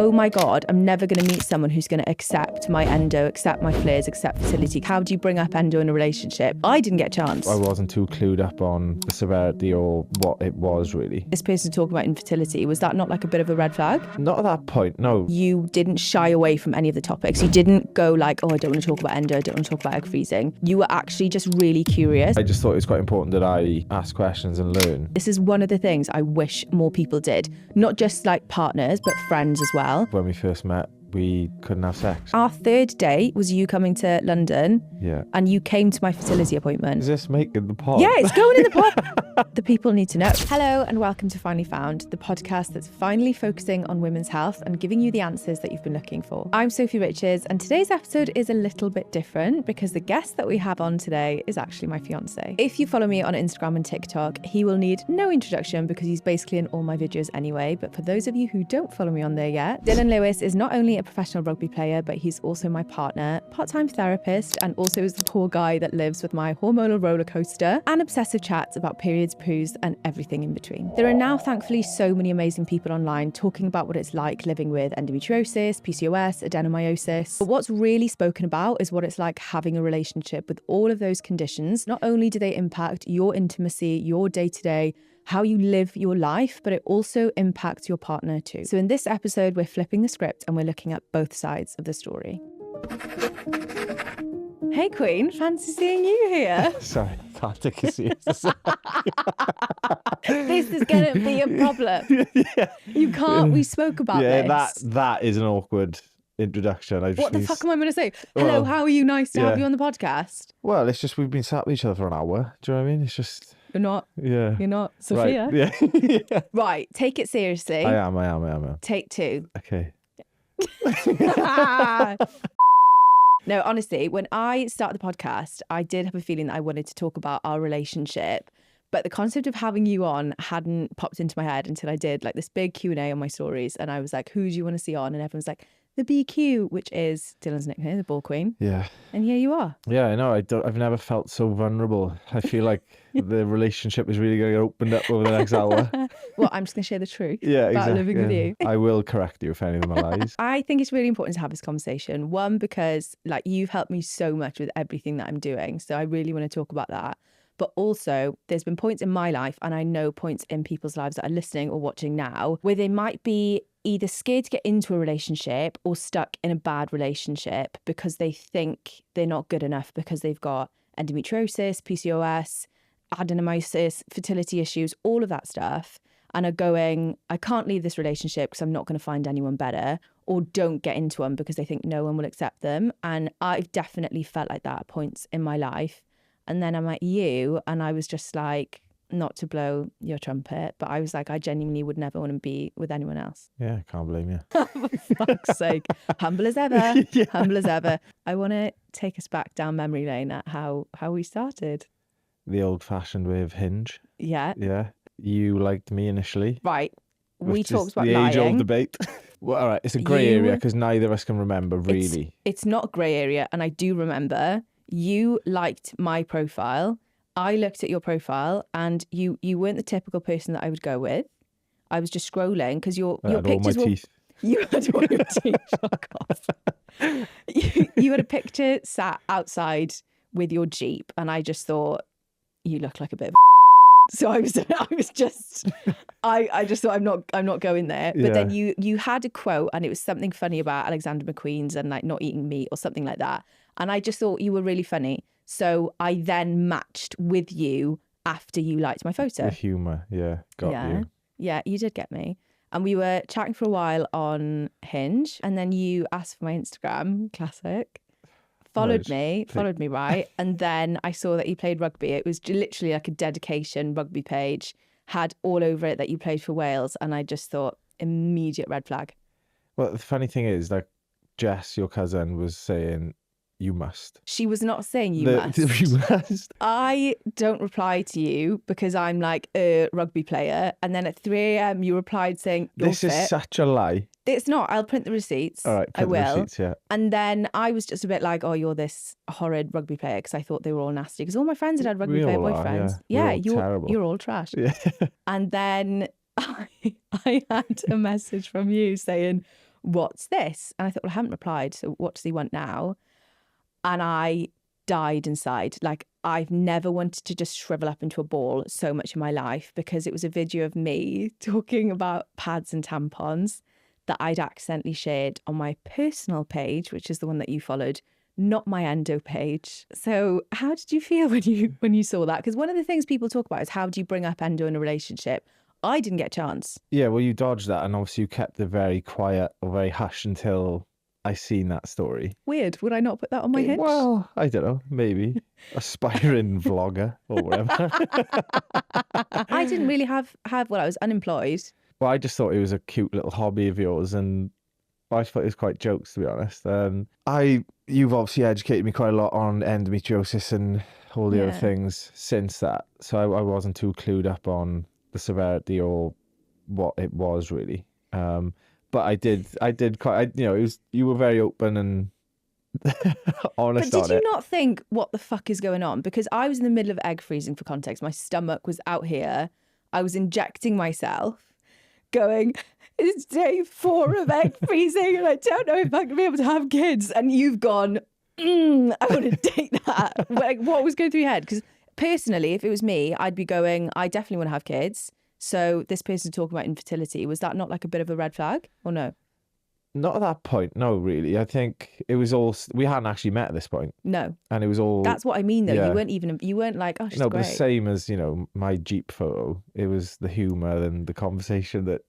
oh my God, I'm never going to meet someone who's going to accept my endo, accept my flares, accept fertility. How do you bring up endo in a relationship? I didn't get a chance. I wasn't too clued up on the severity or what it was really. This person talking about infertility, was that not like a bit of a red flag? Not at that point, no. You didn't shy away from any of the topics. You didn't go like, oh, I don't want to talk about endo, I don't want to talk about egg freezing. You were actually just really curious. I just thought it was quite important that I ask questions and learn. This is one of the things I wish more people did. Not just like partners, but friends as well. When we first met, we couldn't have sex. Our third date was you coming to London. Yeah. And you came to my fertility appointment. Is this making the pod? Yeah, it's going in the pod. The people need to know. Hello and welcome to Finally Found, the podcast that's finally focusing on women's health and giving you the answers that you've been looking for. I'm Sophie Richards, and today's episode is a little bit different because the guest that we have on today is actually my fiance. If you follow me on Instagram and TikTok, he will need no introduction because he's basically in all my videos anyway. But for those of you who don't follow me on there yet, Dillon Lewis is not only a professional rugby player, but he's also my partner, part-time therapist, and also is the poor guy that lives with my hormonal roller coaster and obsessive chats about periods, poos, and everything in between. There are now thankfully so many amazing people online talking about what it's like living with endometriosis, PCOS, adenomyosis. But what's really spoken about is what it's like having a relationship with all of those conditions. Not only do they impact your intimacy, your day-to-day, how you live your life, but it also impacts your partner too. So in this episode, we're flipping the script and we're looking at both sides of the story. Hey Queen, fancy seeing you here. Sorry, can't take you serious. This is going to be a problem. Yeah. You can't, we spoke about this. That is an awkward introduction. What the fuck am I going to say? Hello, how are you? Nice to have you on the podcast. Well, it's just we've been sat with each other for an hour. Do you know what I mean? It's just... You're not. Yeah. You're not. Sophia. Right. Yeah. Right, take it seriously. I am. Take two. Okay. No, honestly, when I started the podcast, I did have a feeling that I wanted to talk about our relationship, but the concept of having you on hadn't popped into my head until I did like this big Q&A on my stories, and I was like, who do you want to see on? And everyone's like, the BQ, which is Dillon's nickname, the Ball Queen. Yeah. And here you are. Yeah, I know. I've never felt so vulnerable. I feel like the relationship is really going to get opened up over the next hour. Well, I'm just going to share the truth about exactly. Living with you. I will correct you if any of them are lies. I think it's really important to have this conversation. One, because like you've helped me so much with everything that I'm doing. So I really want to talk about that. But also, there's been points in my life, and I know points in people's lives that are listening or watching now, where they might be either scared to get into a relationship or stuck in a bad relationship because they think they're not good enough because they've got endometriosis, PCOS, adenomyosis, fertility issues, all of that stuff, and are going, I can't leave this relationship because I'm not going to find anyone better, or don't get into one because they think no one will accept them. And I've definitely felt like that at points in my life. And then I met you and I was just like, not to blow your trumpet, but I was like, I genuinely would never want to be with anyone else. Yeah, I can't blame you. For fuck's sake. Humble as ever. Yeah. Humble as ever. I want to take us back down memory lane at how we started. The old-fashioned way of Hinge. Yeah. Yeah. You liked me initially. Right. We talked about the lying. age-old debate. Well, all right. It's a grey area because neither of us can remember, really. It's not a grey area, and I do remember you liked my profile. I looked at your profile, and you weren't the typical person that I would go with. I was just scrolling because your pictures all my teeth. You had all your teeth. Fuck off. You had a picture sat outside with your Jeep, and I just thought you look like a bit of so I just thought I'm not going there. But then you had a quote, and it was something funny about Alexander McQueen's and like not eating meat or something like that. And I just thought you were really funny. So I then matched with you after you liked my photo. The humour, got you. Yeah, you did get me. And we were chatting for a while on Hinge, and then you asked for my Instagram, classic. Followed me, right? And then I saw that you played rugby. It was literally like a dedication rugby page, had all over it that you played for Wales. And I just thought, immediate red flag. Well, the funny thing is, like, Jess, your cousin, was saying, you must. She was not saying you must. You must. I don't reply to you because I'm like a rugby player. And then at 3 a.m. you replied saying, you're This fit. is such a lie. It's not. I'll print the receipts. All right, print the receipts, yeah. And then I was just a bit like, oh, you're this horrid rugby player, because I thought they were all nasty. Because all my friends had rugby player boyfriends. Yeah, you're all trash. Yeah. And then I had a message from you saying, what's this? And I thought, well, I haven't replied, so what does he want now? And I died inside. Like, I've never wanted to just shrivel up into a ball so much in my life, because it was a video of me talking about pads and tampons that I'd accidentally shared on my personal page, which is the one that you followed, not my endo page. So how did you feel when you saw that? Because one of the things people talk about is, how do you bring up endo in a relationship? I didn't get a chance. Yeah, well, you dodged that, and obviously you kept it very quiet or very hush until I seen that story. Weird. Would I not put that on my hinge? Well, I don't know, maybe. Aspiring vlogger or whatever. I didn't really have, well, I was unemployed. Well, I just thought it was a cute little hobby of yours, and I thought it was quite jokes, to be honest. You've obviously educated me quite a lot on endometriosis and all the other things since that, so I wasn't too clued up on the severity or what it was really. But I did quite. It was, you were very open and honest on it. But did you not think, what the fuck is going on? Because I was in the middle of egg freezing, for context. My stomach was out here. I was injecting myself, going, it's day 4 of egg freezing and I don't know if I'm going to be able to have kids. And you've gone, I want to date that. Like, what was going through your head? Because personally, if it was me, I'd be going, I definitely want to have kids. So this person talking about infertility, was that not like a bit of a red flag, or no? Not at that point, no, really. I think it was all, we hadn't actually met at this point. No. And it was all... That's what I mean, though. Yeah. You weren't like, oh, she's no, great. but the same as, my Jeep photo. It was the humour and the conversation that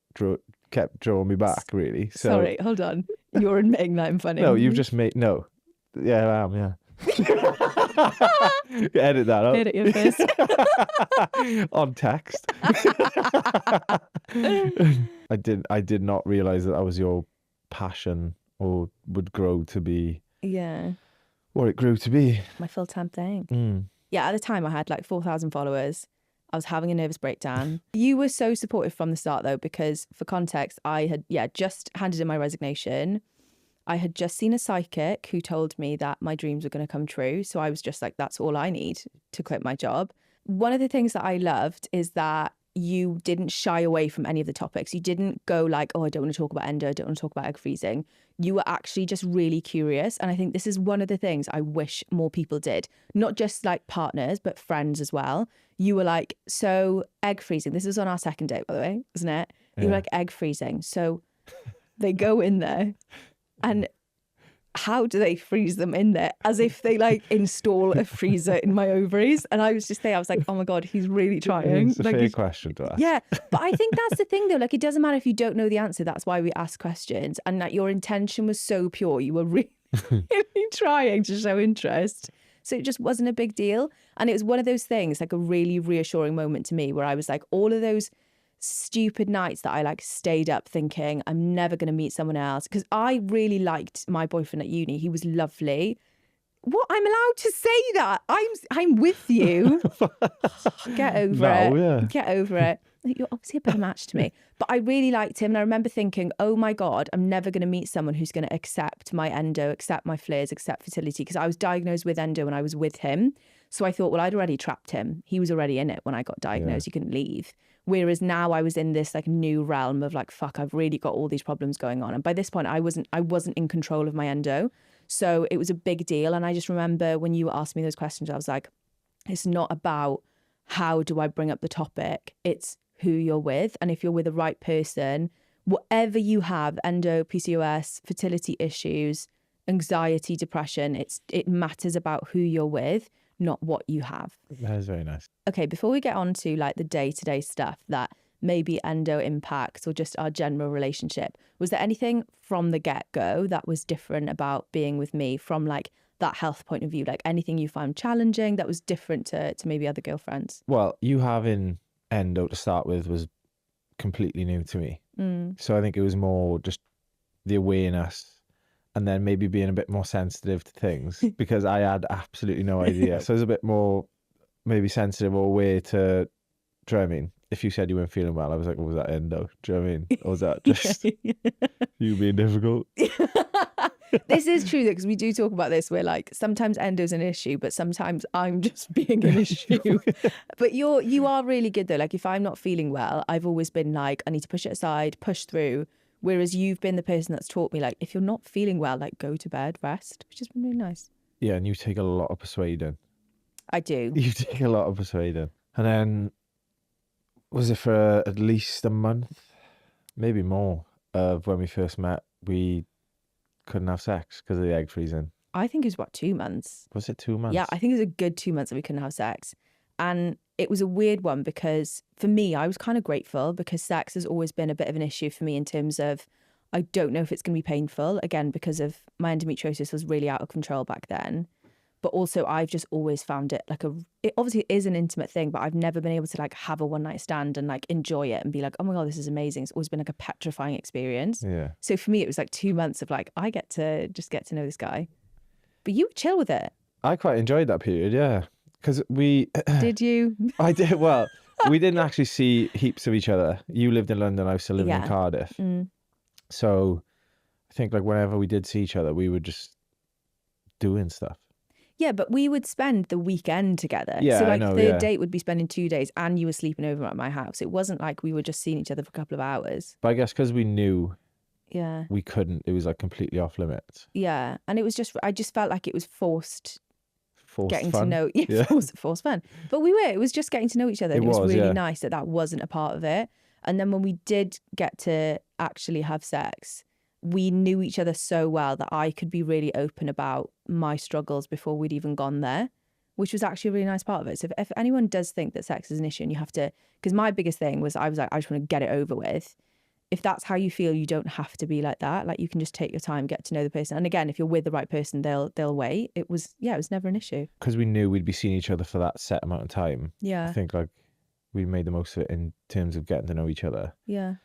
kept drawing me back, really. So, sorry, hold on. You're admitting that I'm funny. No, you've just made... No. Yeah, I am, yeah. Edit that out. Edit your face. On text. I did not realise that was your passion, or would grow to be what it grew to be. My full-time thing. Yeah, at the time I had like 4,000 followers. I was having a nervous breakdown. You were so supportive from the start, though, because for context, I had just handed in my resignation. I had just seen a psychic who told me that my dreams were going to come true. So I was just like, that's all I need to quit my job. One of the things that I loved is that you didn't shy away from any of the topics. You didn't go like, oh, I don't want to talk about endo, I don't want to talk about egg freezing. You were actually just really curious. And I think this is one of the things I wish more people did. Not just like partners, but friends as well. You were like, so egg freezing. This was on our second date, by the way, isn't it? You were like, egg freezing. So they go in there. And how do they freeze them in there? As if they like install a freezer in my ovaries. And I was just there, I was like, oh my God, he's really trying. It's a fair question to ask. Yeah. But I think that's the thing though. Like, it doesn't matter if you don't know the answer. That's why we ask questions. And that your intention was so pure. You were really, really trying to show interest. So it just wasn't a big deal. And it was one of those things, like a really reassuring moment to me, where I was like, all of those stupid nights that I like stayed up thinking I'm never going to meet someone else, because I really liked my boyfriend at uni. He was lovely. What? I'm allowed to say that? I'm with you. Get over it. Yeah. Get over it. You're obviously a better match to me. But I really liked him. And I remember thinking, oh my God, I'm never going to meet someone who's going to accept my endo, accept my flares, accept fertility. Because I was diagnosed with endo when I was with him. So I thought, well, I'd already trapped him. He was already in it when I got diagnosed. He couldn't leave. Whereas now I was in this like new realm of like, fuck, I've really got all these problems going on. And by this point, I wasn't in control of my endo. So it was a big deal. And I just remember when you asked me those questions, I was like, it's not about how do I bring up the topic. It's who you're with. And if you're with the right person, whatever you have, endo, PCOS, fertility issues, anxiety, depression, it matters about who you're with, not what you have. That is very nice. Okay, before we get on to like the day-to-day stuff that maybe endo impacts or just our general relationship, was there anything from the get-go that was different about being with me from like that health point of view? Like anything you found challenging that was different to maybe other girlfriends? Well, you having endo to start with was completely new to me. So I think it was more just the awareness and then maybe being a bit more sensitive to things because I had absolutely no idea. So I was a bit more maybe sensitive or aware to, do you know what I mean? If you said you weren't feeling well, I was like, what was that endo? Do you know what I mean? Or was that just you being difficult? This is true though, because we do talk about this. We're like, sometimes endo's an issue, but sometimes I'm just being an issue. But you are really good though. Like if I'm not feeling well, I've always been like, I need to push it aside, push through. Whereas you've been the person that's taught me, like, if you're not feeling well, like, go to bed, rest, which has been really nice. Yeah, and you take a lot of persuading. I do. You take a lot of persuading. And then, was it for at least a month, maybe more, of when we first met, we couldn't have sex because of the egg freezing? I think it was about 2 months. Was it 2 months? Yeah, I think it was a good 2 months that we couldn't have sex. And it was a weird one because for me, I was kind of grateful because sex has always been a bit of an issue for me in terms of I don't know if it's going to be painful, again, because of my endometriosis was really out of control back then. But also I've just always found it like it obviously is an intimate thing, but I've never been able to like have a one night stand and like enjoy it and be like, oh my God, this is amazing. It's always been like a petrifying experience. Yeah. So for me, it was like 2 months of like, I get to know this guy. But you were chill with it. I quite enjoyed that period, yeah. Because we... Did you? I did, well, we didn't actually see heaps of each other. You lived in London, I was still living in Cardiff. So I think like whenever we did see each other, we were just doing stuff. Yeah, but we would spend the weekend together. Yeah, so like I know, third date would be spending 2 days and you were sleeping over at my house. It wasn't like we were just seeing each other for a couple of hours. But I guess because we knew Yeah. we couldn't, it was like completely off limits. Yeah. And it was just, I just felt like it was forced getting fun. to know, forced fun. But it was just getting to know each other. And it was really nice that wasn't a part of it. And then when we did get to actually have sex, we knew each other so well that I could be really open about my struggles before we'd even gone there, which was actually a really nice part of it. So if anyone does think that sex is an issue and you have to, because my biggest thing was I was like, I just want to get it over with. If that's how you feel, you don't have to be like that. Like you can just take your time, get to know the person. And again, if you're with the right person, they'll wait. It was never an issue. Because we knew we'd be seeing each other for that set amount of time. Yeah. I think like we made the most of it in terms of getting to know each other. Yeah.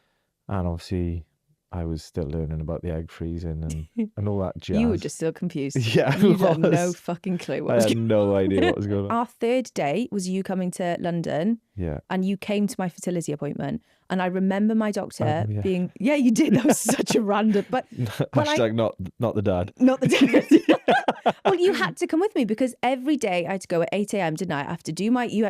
And obviously I was still learning about the egg freezing and all that jazz. You were just so confused. Yeah, you had no fucking clue what was going on. I had no idea what was going on. Our third date was you coming to London. Yeah. And you came to my fertility appointment. And I remember my doctor being, yeah, you did. That was such a random, but hashtag not the dad. Not the dad. Well, you had to come with me because every day I had to go at 8 a.m, didn't I? I have to do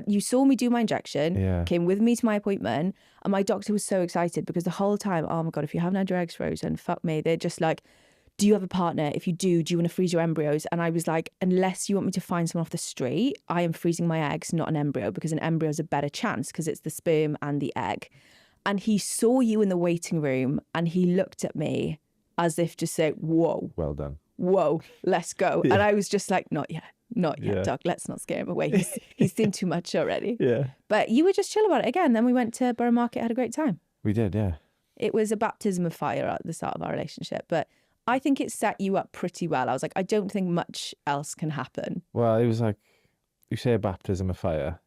you saw me do my injection, came with me to my appointment. And my doctor was so excited because the whole time, oh my God, if you haven't had your eggs frozen, fuck me. They're just like, do you have a partner? If you do you want to freeze your embryos? And I was like, unless you want me to find someone off the street, I am freezing my eggs, not an embryo, because an embryo is a better chance because it's the sperm and the egg. And he saw you in the waiting room and he looked at me as if to say, whoa. Well done. Whoa, let's go. Yeah. And I was just like, not yet, Doc. Let's not scare him away. He's seen too much already. Yeah. But you were just chill about it. Again, then we went to Borough Market, had a great time. We did, yeah. It was a baptism of fire at the start of our relationship. But I think it set you up pretty well. I was like, I don't think much else can happen. Well, it was like, you say a baptism of fire.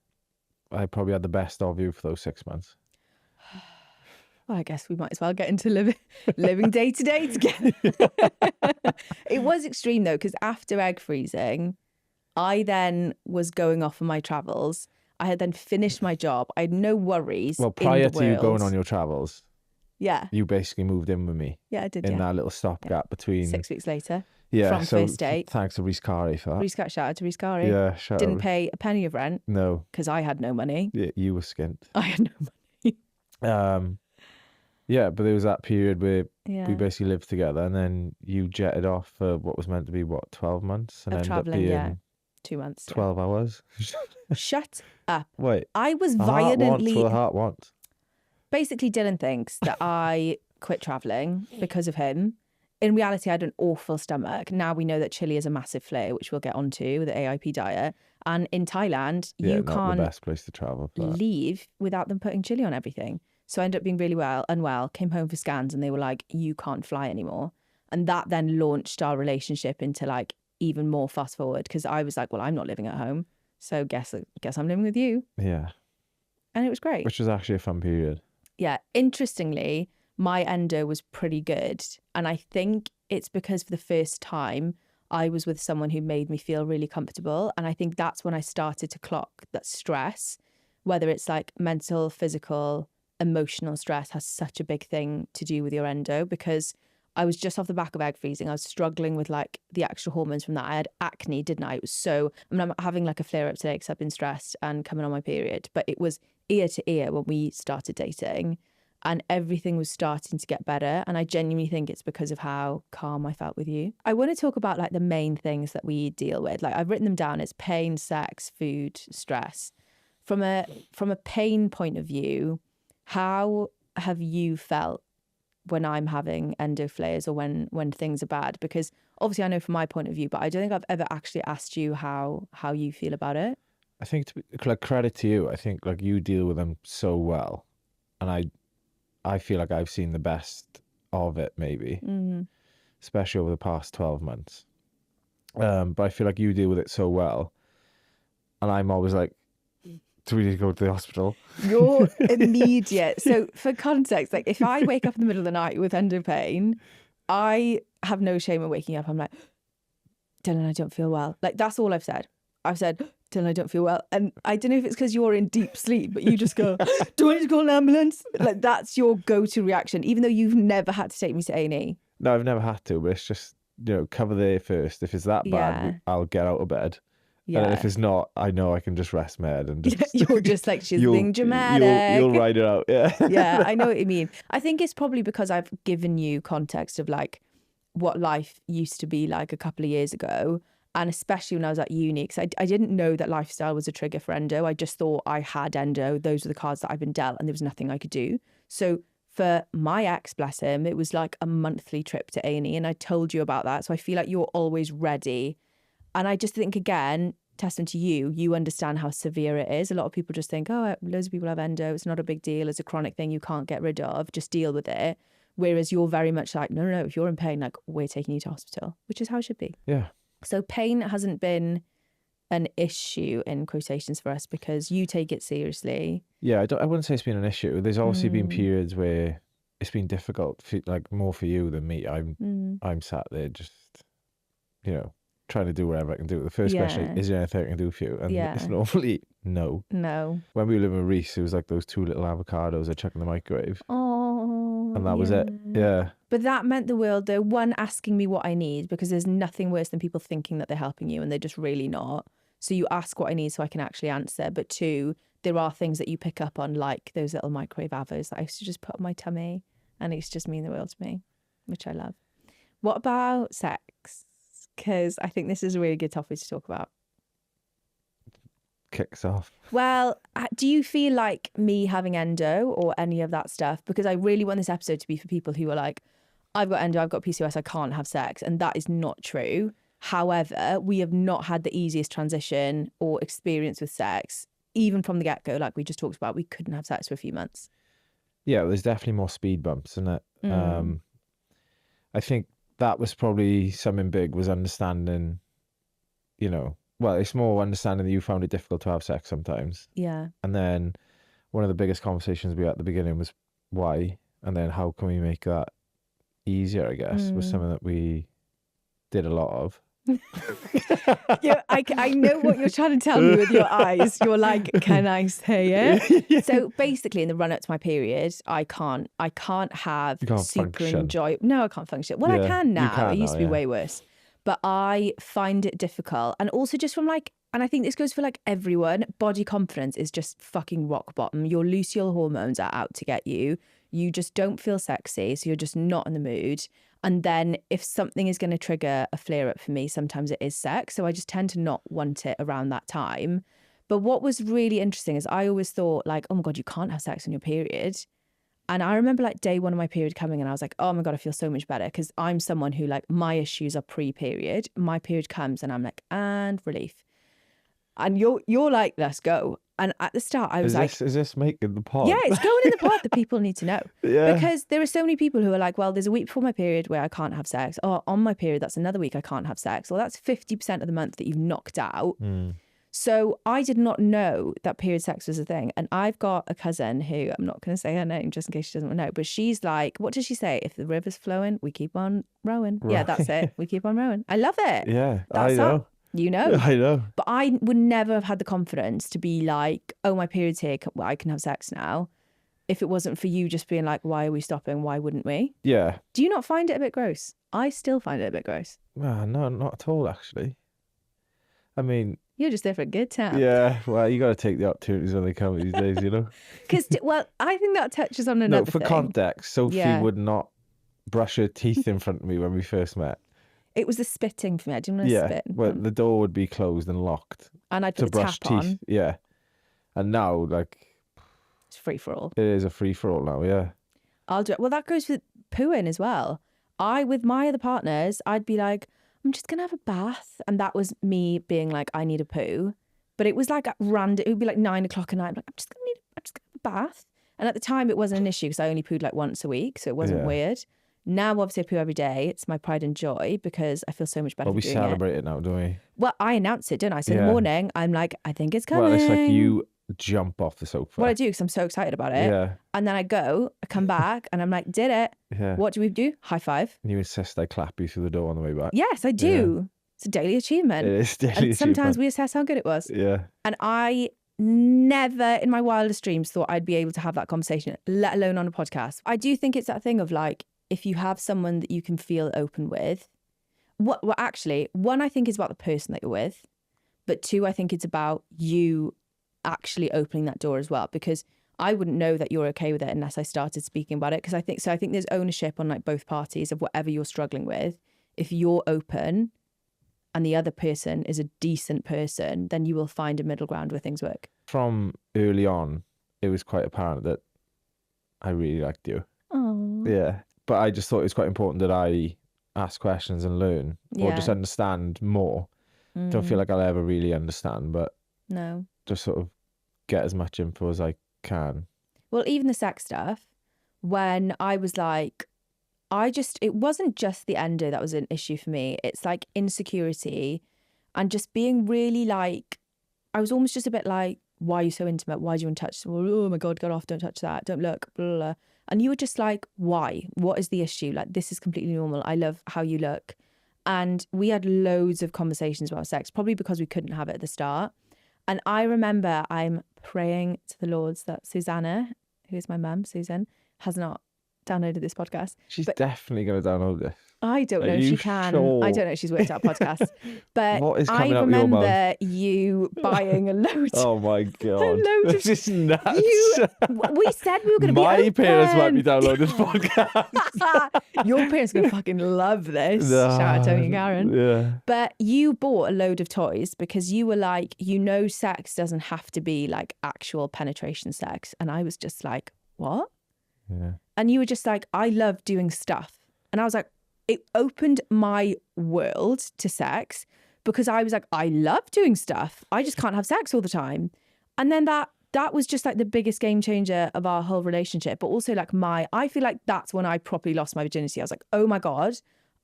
I probably had the best of you for those 6 months. Well, I guess we might as well get into living day to day together. It was extreme though, because after egg freezing, I then was going off on my travels. I had then finished my job. I had no worries. Well, prior to you going on your travels, you basically moved in with me. Yeah, I did. In that little stopgap between 6 weeks later. Yeah, from first date. Thanks to Rhys Carey for that. Shout out to Rhys Carey. Yeah, shout Didn't out. pay a penny of rent. No. Because I had no money. Yeah, you were skint. I had no money. Yeah, but there was that period where we Yeah. basically lived together, and then you jetted off for what was meant to be 12 months, and Of ended up travelling, being 2 months. 12 hours. Shut up. Wait. I was A heart wants violently. what a heart wants. Basically, Dillon thinks that I quit travelling because of him. In reality, I had an awful stomach. Now we know that chili is a massive flare, which we'll get onto with the AIP diet. And in Thailand, you not can't the best place to travel for that. leave without them putting chili on everything. So I ended up being really unwell, came home for scans and they were like, you can't fly anymore. And that then launched our relationship into like even more fast forward because I was like, well, I'm not living at home. So guess I'm living with you. Yeah. And it was great. Which was actually a fun period. Yeah. Interestingly, my endo was pretty good. And I think it's because for the first time, I was with someone who made me feel really comfortable. And I think that's when I started to clock that stress, whether it's like mental, physical, emotional stress has such a big thing to do with your endo because I was just off the back of egg freezing. I was struggling with like the extra hormones from that. I had acne, didn't I? It was so, I'm having like a flare up today because I've been stressed and coming on my period, but it was ear to ear when we started dating. and everything was starting to get better. And I genuinely think it's because of how calm I felt with you. I want to talk about like the main things that we deal with. Like I've written them down as pain, sex, food, stress. From a pain point of view, how have you felt when I'm having endo flares or when things are bad? Because obviously I know from my point of view, but I don't think I've ever actually asked you how you feel about it. I think like credit to you. I think like you deal with them so well, and I feel like I've seen the best of it maybe, especially over the past 12 months. But I feel like you deal with it so well, and I'm always like, do we need to go to the hospital? You're immediate. So for context, like if I wake up in the middle of the night with endo pain, I have no shame in waking up. I'm like, Dillon, I don't feel well. Like that's all I've said. I've said, Dillon, I don't feel well. And I don't know if it's because you're in deep sleep, but you just go, do I need to call an ambulance? Like that's your go-to reaction, even though you've never had to take me to A&E. No, I've never had to, but it's just, cover there first. If it's that bad, I'll get out of bed. Yeah. And if it's not, I know I can just rest my head and just... You're just like, she's being dramatic. You'll ride it out, yeah. Yeah, I know what you mean. I think it's probably because I've given you context of like what life used to be like a couple of years ago. And especially when I was at uni, because I didn't know that lifestyle was a trigger for endo. I just thought I had endo. Those were the cards that I've been dealt and there was nothing I could do. So for my ex, bless him, it was like a monthly trip to A&E and I told you about that. So I feel like you're always ready. And I just think, again, testament to you, you understand how severe it is. A lot of people just think, oh, loads of people have endo. It's not a big deal. It's a chronic thing you can't get rid of. Just deal with it. Whereas you're very much like, no, if you're in pain, like we're taking you to hospital, which is how it should be. Yeah. So pain hasn't been an issue in quotations for us because you take it seriously. Yeah, I wouldn't say it's been an issue. There's obviously been periods where it's been difficult, like more for you than me. I'm sat there just, trying to do whatever I can do. The first question is there anything I can do for you? And it's normally no. No. When we were living with Reese, it was like those 2 little avocados I chucked in the microwave. Oh. And that was it. Yeah. But that meant the world, though. One, asking me what I need, because there's nothing worse than people thinking that they're helping you and they're just really not. So you ask what I need so I can actually answer. But 2, there are things that you pick up on, like those little microwave avos that I used to just put on my tummy, and it's just mean the world to me, which I love. What about sex? Because I think this is a really good topic to talk about. Kicks off. Well, do you feel like me having endo or any of that stuff? Because I really want this episode to be for people who are like, I've got endo, I've got PCOS, I can't have sex. And that is not true. However, we have not had the easiest transition or experience with sex, even from the get-go. Like we just talked about, we couldn't have sex for a few months. Yeah, there's definitely more speed bumps, isn't it? I think that was probably something big, was understanding, well, it's more understanding that you found it difficult to have sex sometimes. Yeah. And then one of the biggest conversations we had at the beginning was why, and then how can we make that easier, I guess, was something that we did a lot of. Yeah, I know what you're trying to tell me with your eyes. You're like, can I say it? Yeah. So basically, in the run up to my period, I can't have super enjoy. No, I can't function. Well, I can now. It used to be way worse, but I find it difficult. And also just from like, and I think this goes for like everyone, body confidence is just fucking rock bottom. Your luteal hormones are out to get you. You just don't feel sexy, so you're just not in the mood. And then if something is going to trigger a flare up for me, sometimes it is sex. So I just tend to not want it around that time. But what was really interesting is I always thought like, oh my God, you can't have sex on your period. And I remember like day one of my period coming and I was like, oh my God, I feel so much better. Because I'm someone who like my issues are pre-period. My period comes and I'm like, and relief. And you're like, let's go. And at the start, I was is this making the pod? Yeah, it's going in the pod that people need to know. Yeah. Because there are so many people who are like, well, there's a week before my period where I can't have sex. Or on my period, that's another week I can't have sex. Well, that's 50% of the month that you've knocked out. So I did not know that period sex was a thing. And I've got a cousin who, I'm not going to say her name just in case she doesn't know, but she's like, what does she say? If the river's flowing, we keep on rowing. Right. Yeah, that's it. We keep on rowing. I love it. Yeah, that's I know. You know. I know. But I would never have had the confidence to be like, oh, my period's here, I can have sex now. If it wasn't for you just being like, why are we stopping? Why wouldn't we? Yeah. Do you not find it a bit gross? I still find it a bit gross. No, not at all, actually. I mean, You're just there for a good time. Yeah, well, you got to take the opportunities when they come these days, you know? Because, well, I think that touches on another No, for thing. context, Sophie Yeah. would not brush her teeth in front of me when we first met. It was the spitting for me. I didn't want to Yeah, spit. well, the door would be closed and locked And I'd to put the brush tap teeth. on. Yeah. And now, like, It's free for all. it is a free-for-all now, yeah. I'll do it. Well, that goes with pooing as well. With my other partners, I'd be like, I'm just going to have a bath. And that was me being like, I need a poo. But it was like at random, it would be like 9 o'clock at night. I'm like, I'm just going to have a bath. And at the time, it wasn't an issue because I only pooed like once a week. So it wasn't weird. Now, obviously, I poo every day. It's my pride and joy because I feel so much better Well, we doing celebrate it now, don't we? Well, I announce it, don't I? So in the morning, I'm like, I think it's coming. Well, it's like you jump off the sofa. Well, I do because I'm so excited about it. Yeah. And then I come back and I'm like, did it. Yeah. What do we do? High five. And you insist I clap you through the door on the way back. Yes, I do. Yeah. It's a daily achievement. It is daily and achievement. sometimes we assess how good it was. Yeah. And I never in my wildest dreams thought I'd be able to have that conversation, let alone on a podcast. I do think it's that thing of like, if you have someone that you can feel open with, well, actually, one, I think is about the person that you're with, but two, I think it's about you actually opening that door as well, because I wouldn't know that you're okay with it unless I started speaking about it. Because I think there's ownership on like both parties of whatever you're struggling with. If you're open and the other person is a decent person, then you will find a middle ground where things work. From early on, it was quite apparent that I really liked you. Oh. Yeah. But I just thought it was quite important that I ask questions and learn or just understand more. Don't feel like I'll ever really understand, but no, just sort of get as much info as I can. Well, even the sex stuff, when I was like, it wasn't just the endo that was an issue for me. It's like insecurity and just being really like, I was almost just a bit like, why are you so intimate? Why do you want to touch? Oh my God, get off, don't touch that, don't look, blah, blah, blah. And you were just like, why? What is the issue? Like, this is completely normal. I love how you look. And we had loads of conversations about sex, probably because we couldn't have it at the start. And I remember I'm praying to the Lords that Susanna, who is my mum, Susan, has not downloaded this podcast. She's definitely going to download this. I don't know if she can. Sure? I don't know if she's worked out podcasts. But what is I remember you buying a load. Oh my God. A load this is nuts. We said we were going to be open. My parents might be downloading this podcast. Your parents are going to fucking love this. Shout out Tony and Karen. Yeah. But you bought a load of toys because you were like, sex doesn't have to be like actual penetration sex. And I was just like, what? Yeah. And you were just like, I love doing stuff. And I was like, it opened my world to sex because I was like, I love doing stuff. I just can't have sex all the time. And then that was just like the biggest game changer of our whole relationship. But also like I feel like that's when I properly lost my virginity. I was like, oh my God,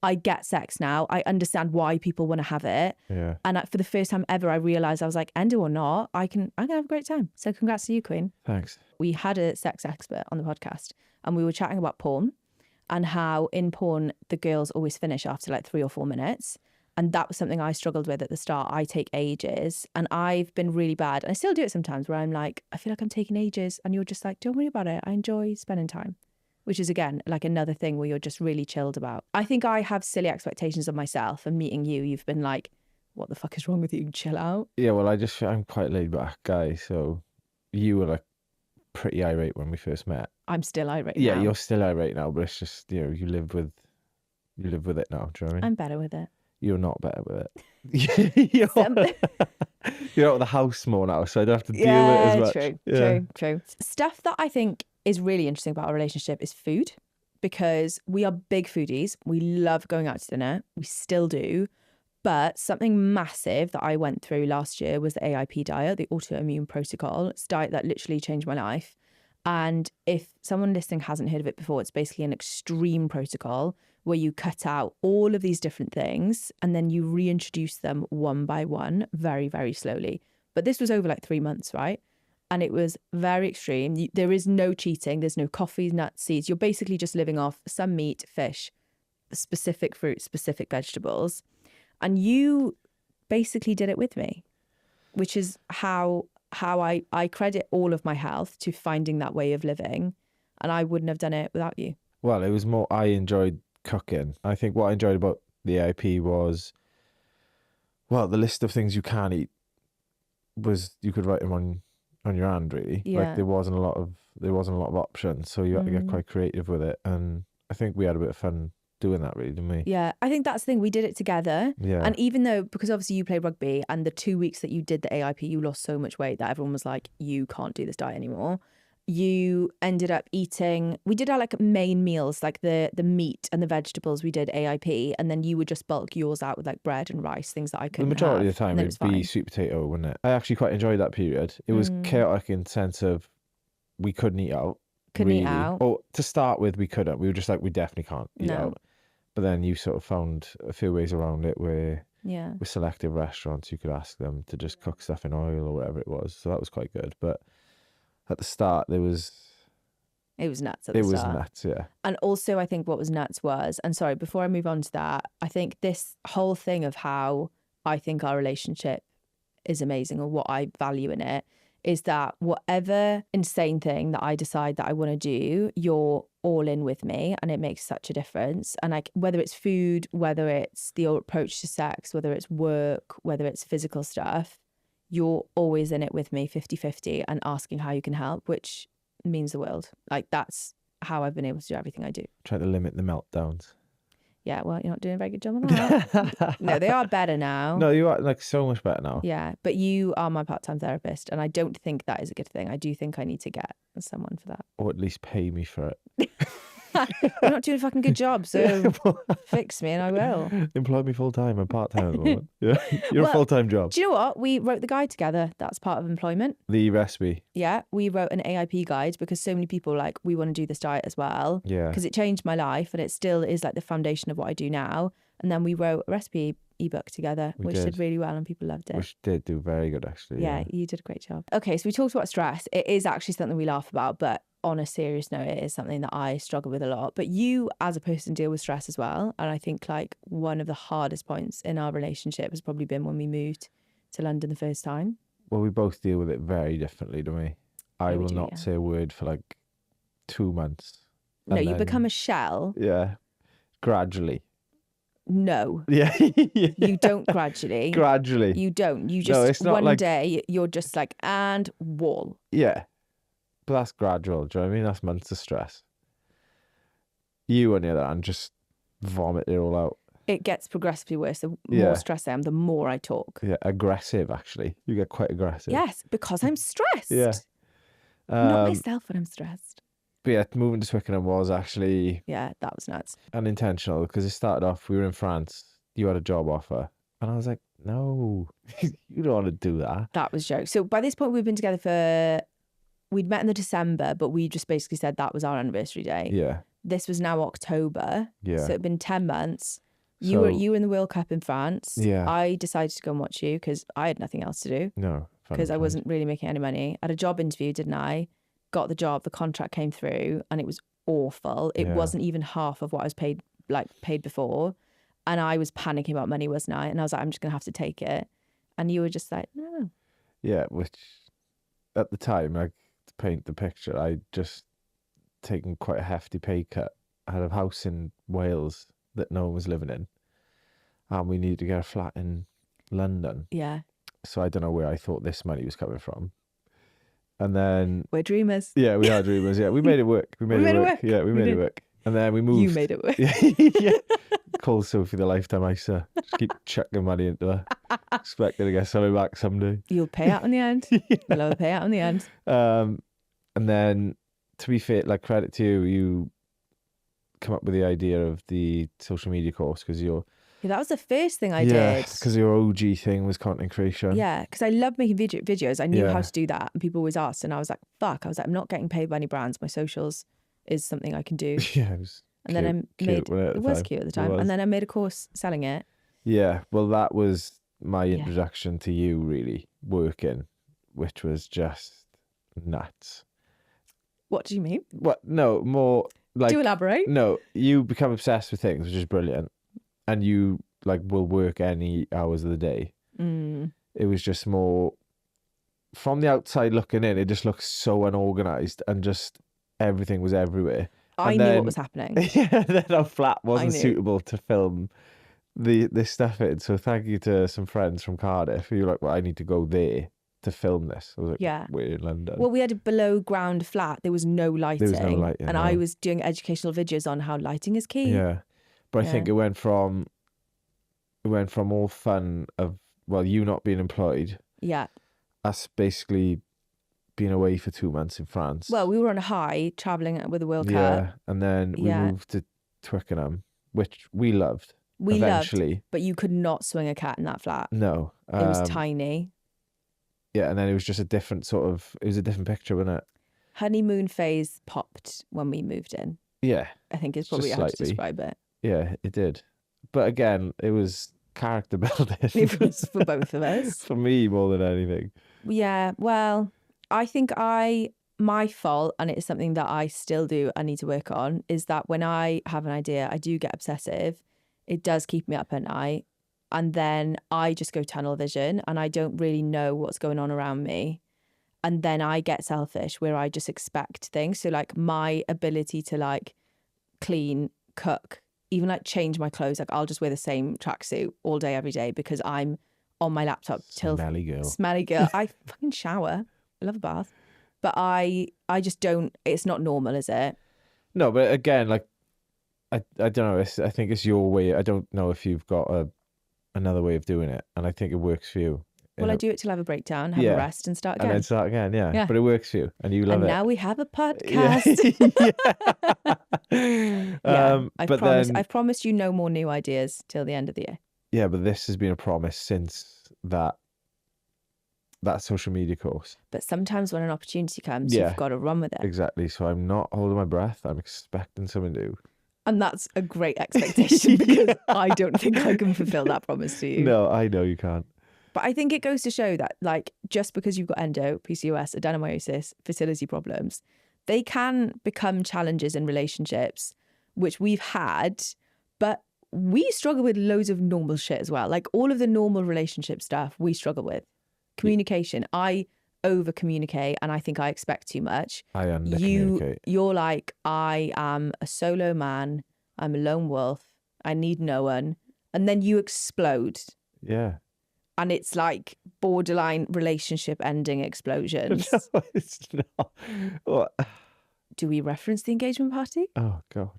I get sex now. I understand why people want to have it. Yeah. And for the first time ever, I realized I was like, endo or not, I can have a great time. So congrats to you, Queen. Thanks. We had a sex expert on the podcast and we were chatting about porn and how in porn, the girls always finish after like 3 or 4 minutes. And that was something I struggled with at the start. I take ages and I've been really bad. And I still do it sometimes where I'm like, I feel like I'm taking ages. And you're just like, don't worry about it. I enjoy spending time. Which is, again, like another thing where you're just really chilled about. I think I have silly expectations of myself, and meeting you, you've been like, what the fuck is wrong with you? Chill out. Yeah, well, I'm quite laid back guy. So you were like pretty irate when we first met. I'm still irate Yeah, now. you're still irate now, but it's just, you live with it now. Do you know what I mean? I'm better with it. You're not better with it. You're out of the house more now, so I don't have to deal with it as much. True. Stuff that I think is really interesting about our relationship is food, because we are big foodies. We love going out to dinner. We still do. But something massive that I went through last year was the AIP diet, the autoimmune protocol. It's a diet that literally changed my life. And if someone listening hasn't heard of it before, it's basically an extreme protocol where you cut out all of these different things and then you reintroduce them one by one, very, very slowly. But this was over like 3 months, right? And it was very extreme. There is no cheating. There's no coffee, nuts, seeds. You're basically just living off some meat, fish, specific fruit, specific vegetables. And you basically did it with me, which is how I credit all of my health to finding that way of living. And I wouldn't have done it without you. Well, it was more, I enjoyed cooking. I think what I enjoyed about the AIP was, well, the list of things you can eat was you could write them on your hand, really. Yeah. Like there wasn't a lot of options, so you had to get quite creative with it. And I think we had a bit of fun doing that, really, didn't we? Yeah, I think that's the thing. We did it together. Yeah. And even though, because obviously you play rugby, and the 2 weeks that you did the AIP, you lost so much weight that everyone was like, you can't do this diet anymore. You ended up eating, we did our like main meals, like the meat and the vegetables, we did AIP, and then you would just bulk yours out with like bread and rice, things that I couldn't The majority have, of the time and then it'd it was be fine. sweet potato, wouldn't it? I actually quite enjoyed that period. It was chaotic in the sense of we couldn't eat out. Couldn't eat really. out. Or to start with, we couldn't. We were just like, we definitely can't eat No. out. But then you sort of found a few ways around it where Yeah. with selective restaurants, you could ask them to just cook stuff in oil or whatever it was. So that was quite good. But at the start, It was nuts at the start. It was nuts, yeah. And also, I think what was nuts was, and sorry, before I move on to that, I think this whole thing of how I think our relationship is amazing or what I value in it is that whatever insane thing that I decide that I want to do, you're all in with me, and it makes such a difference. And like, whether it's food, whether it's the approach to sex, whether it's work, whether it's physical stuff, you're always in it with me 50-50 and asking how you can help, which means the world. Like, that's how I've been able to do everything I do. Try to limit the meltdowns. Yeah, well, you're not doing a very good job on that. No, they are better now. No, you are like so much better now. Yeah, but you are my part-time therapist, and I don't think that is a good thing. I do think I need to get someone for that. Or at least pay me for it. You're not doing a fucking good job, so fix me and I will. Employ me full time and part time at the moment. Yeah, you're a full time job. Do you know what? We wrote the guide together. That's part of employment. The recipe. Yeah, we wrote an AIP guide because so many people like, we want to do this diet as well. Yeah. Because it changed my life and it still is like the foundation of what I do now. And then we wrote a recipe ebook together, which did really well and people loved it. Which did do very good, actually. Yeah, you did a great job. Okay, so we talked about stress. It is actually something we laugh about, but on a serious note, it is something that I struggle with a lot. But you, as a person, deal with stress as well. And I think like one of the hardest points in our relationship has probably been when we moved to London the first time. Well, we both deal with it very differently, don't we? I will not yeah. say a word for like 2 months. No, you become a shell. Yeah, gradually. No. Yeah. You don't gradually. Gradually. You don't. You just, No, it's not one like... day, you're just like, and wall. Yeah. But that's gradual, do you know what I mean? That's months of stress. You, on the other hand, just vomit it all out. It gets progressively worse. The more stressed I am, the more I talk. Yeah, aggressive, actually. You get quite aggressive. Yes, because I'm stressed. Yeah. Not myself when I'm stressed. But yeah, moving to Twickenham was actually... Yeah, that was nuts. Unintentional, because it started off, we were in France, you had a job offer. And I was like, no, you don't want to do that. That was a joke. So by this point, we've been together for... We'd met in the December, but we just basically said that was our anniversary day. Yeah. This was now October. Yeah. So it'd been 10 months. You were in the World Cup in France. Yeah. I decided to go and watch you because I had nothing else to do. No. Because I wasn't really making any money. I had a job interview, didn't I? Got the job, the contract came through, and it was awful. It wasn't even half of what I was paid before. And I was panicking about money, wasn't I? And I was like, I'm just going to have to take it. And you were just like, no. Yeah, which at the time, like, to paint the picture, I'd just taken quite a hefty pay cut. I had a house in Wales that no one was living in. And we needed to get a flat in London. Yeah. So I don't know where I thought this money was coming from. And then... We're dreamers. Yeah, we are dreamers. Yeah, we made it work. We made it work. Yeah, we made it work. And then we moved. You made it work. Yeah. Call Sophie the lifetime ISA. Just keep chucking money into her. Expecting to get something back someday. You'll pay out in the end. You'll have a payout in the end. And then, to be fair, like, credit to you, you come up with the idea of the social media course because you're... Yeah, that was the first thing I did. because your OG thing was content creation. Yeah, because I love making videos. I knew how to do that. And people always asked. And I was like, fuck. I was like, I'm not getting paid by any brands. My socials is something I can do. Yeah, it was and then I made... It was cute at the time. And then I made a course selling it. Yeah, well, that was my introduction to you really working, which was just nuts. What do you mean? What? No, more like... Do elaborate. No, you become obsessed with things, which is brilliant. And you like will work any hours of the day. It was just more from the outside looking in, it just looks so unorganized and just everything was everywhere. I knew what was happening. Yeah, then our flat wasn't suitable to film this stuff in. So thank you to some friends from Cardiff who were like, well, I need to go there to film this. I was like, Yeah. we're in London. Well, we had a below ground flat. There was no lighting. There was no lighting, and no. I was doing educational videos on how lighting is key. Yeah. But I Yeah. think it went from all fun of, well, you not being employed, Yeah. us basically being away for 2 months in France. Well, we were on a high traveling with the World Cup. Yeah, and then we Yeah. moved to Twickenham, which we loved. We eventually. loved, but you could not swing a cat in that flat. No. It was tiny. Yeah, and then it was just a different picture, wasn't it? Honeymoon phase popped when we moved in. Yeah. I think is probably Just how to slightly. describe it. Yeah, it did. But again, it was character building. It was for both of us. For me more than anything. Yeah, well, I think my fault, and it's something that I still do, I need to work on, is that when I have an idea, I do get obsessive. It does keep me up at night. And then I just go tunnel vision and I don't really know what's going on around me. And then I get selfish where I just expect things. So like my ability to like clean, cook, even like change my clothes, like I'll just wear the same tracksuit all day, every day because I'm on my laptop till Smelly girl. Smelly girl. I fucking shower. I love a bath. But I just don't, it's not normal, is it? No, but again, like, I don't know. I think it's your way. I don't know if you've got another way of doing it, and I think it works for you. Well, I do it till I have a breakdown, have a rest and start again. And then start again, yeah. But it works for you, and you love and it. And now we have a podcast. Yeah. I've promised you no more new ideas till the end of the year. Yeah, but this has been a promise since that social media course. But sometimes when an opportunity comes, you've got to run with it. Exactly. So I'm not holding my breath. I'm expecting something new. And that's a great expectation because I don't think I can fulfill that promise to you. No, I know you can't. But I think it goes to show that, like, just because you've got endo, PCOS, adenomyosis, fertility problems, they can become challenges in relationships, which we've had, but we struggle with loads of normal shit as well. Like all of the normal relationship stuff we struggle with. Communication. I over communicate and I think I expect too much. I under communicate. You're like, I am a solo man. I'm a lone wolf. I need no one. And then you explode. Yeah. And it's like borderline relationship ending explosions. No, it's not. What? Do we reference the engagement party? Oh, God.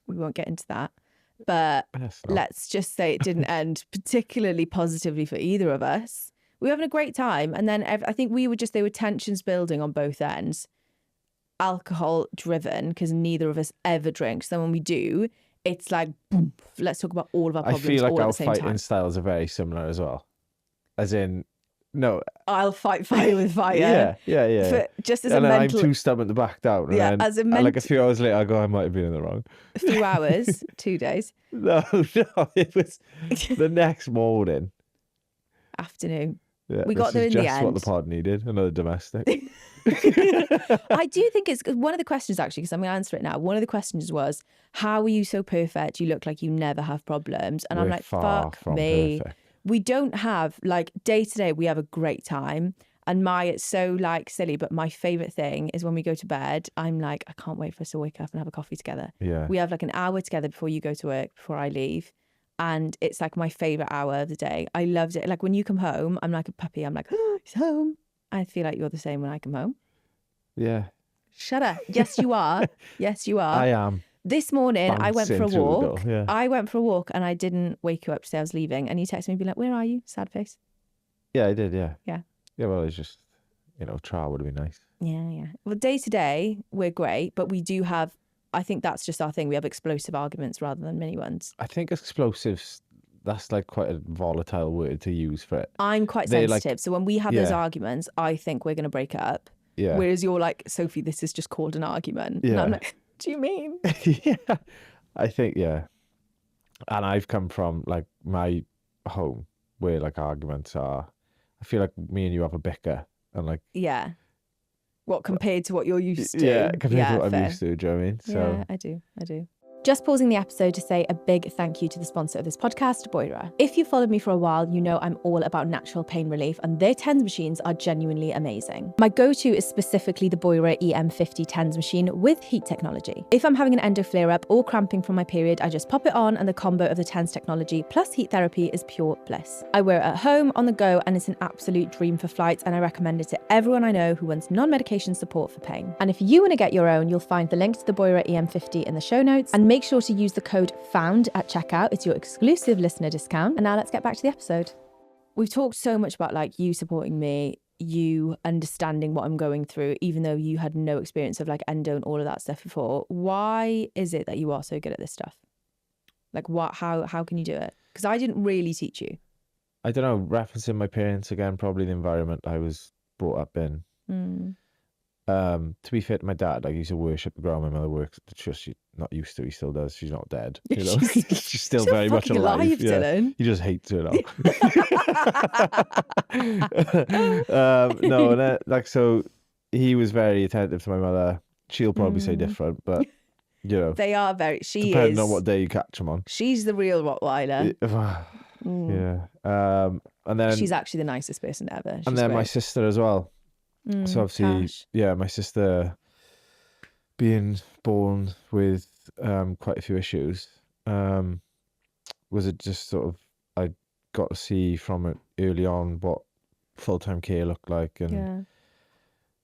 We won't get into that. But let's just say it didn't end particularly positively for either of us. We were having a great time. And then I think there were tensions building on both ends. Alcohol driven, because neither of us ever drinks. Then when we do, it's like, boom, let's talk about all of our problems. I feel like all at our the same fighting time. styles are very similar as well. As in, no. I'll fight fire with fire. Yeah. Just as and a then mental... I'm too stubborn to back down. And then, as a like a few hours later, I go, I might have been in the wrong. A few hours, 2 days. No, it was the next morning. Afternoon. Yeah, we got there in the end. Just what the pod needed, another domestic. I do think it's one of the questions, actually, because I'm going to answer it now. One of the questions was, how are you so perfect? You look like you never have problems. And I'm like, fuck me. Perfect. We don't have, like, day to day, we have a great time. And it's so like silly, but my favourite thing is when we go to bed, I'm like, I can't wait for us to wake up and have a coffee together. Yeah. We have like an hour together before you go to work, before I leave. And it's like my favourite hour of the day. I loved it. Like when you come home, I'm like a puppy. I'm like, oh, he's home. I feel like you're the same when I come home. Yeah. Shut up. Yes, you are. Yes, you are. I am. This morning, I went for a Bouncing through the walk. door, yeah. I went for a walk and I didn't wake you up to say I was leaving. And you texted me and be like, where are you? Sad face. Yeah, I did, yeah. Yeah. Yeah, well, it's just, trial would have been nice. Yeah. Well, day to day, we're great, but we do have, I think that's just our thing. We have explosive arguments rather than mini ones. I think explosives, that's like quite a volatile word to use for it. I'm quite sensitive. So when we have those arguments, I think we're going to break up. Yeah. Whereas you're like, Sophie, this is just called an argument. Yeah. And I'm like, what do you mean? Yeah. I think, yeah. And I've come from like my home where like arguments are, I feel like me and you have a bicker and like. Yeah. What compared to what you're used to? Yeah, compared to what fair. I'm used to, do you know what I mean? So, yeah, I do. Just pausing the episode to say a big thank you to the sponsor of this podcast, Boira. If you've followed me for a while, you know I'm all about natural pain relief, and their TENS machines are genuinely amazing. My go-to is specifically the Boira EM50 TENS machine with heat technology. If I'm having an endo flare-up or cramping from my period, I just pop it on, and the combo of the TENS technology plus heat therapy is pure bliss. I wear it at home, on the go, and it's an absolute dream for flights, and I recommend it to everyone I know who wants non-medication support for pain. And if you want to get your own, you'll find the link to the Boira EM50 in the show notes, and make sure to use the code FOUND at checkout. It's your exclusive listener discount. And now let's get back to the episode. We've talked so much about like you supporting me, you understanding what I'm going through, even though you had no experience of like endo and all of that stuff before. Why is it that you are so good at this stuff? Like how can you do it? Because I didn't really teach you. I don't know, referencing my parents again, probably the environment I was brought up in. To be fair to my dad, like, he used to worship the ground my mother works at the church. She's not used to, he still does. She's not dead. You know? She's still very much alive. Yeah. Dylan. He just hates her now. No, and like, so he was very attentive to my mother. She'll probably say different, but you know, they are very. Depending on what day you catch them on. She's the real Rottweiler. Yeah. And then she's actually the nicest person ever. She's and then great. my sister as well. So obviously, yeah, my sister being born with quite a few issues, was it just sort of, I got to see from it early on what full-time care looked like, and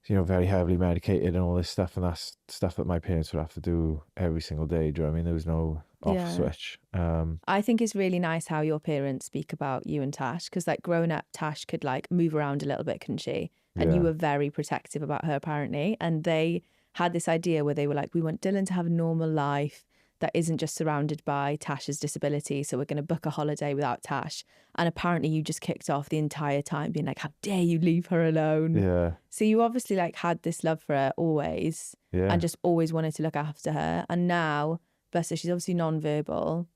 you know, very heavily medicated and all this stuff, and that's stuff that my parents would have to do every single day. Do you know what I mean? There was no off switch. I think it's really nice how your parents speak about you and Tash, because like growing up, Tash could like move around a little bit, couldn't she? And you were very protective about her, apparently. And they had this idea where they were like, we want Dylan to have a normal life that isn't just surrounded by Tash's disability. So we're going to book a holiday without Tash. And apparently you just kicked off the entire time being like, how dare you leave her alone? Yeah. So you obviously like had this love for her always and just always wanted to look after her. And now, bless her, she's obviously non-verbal.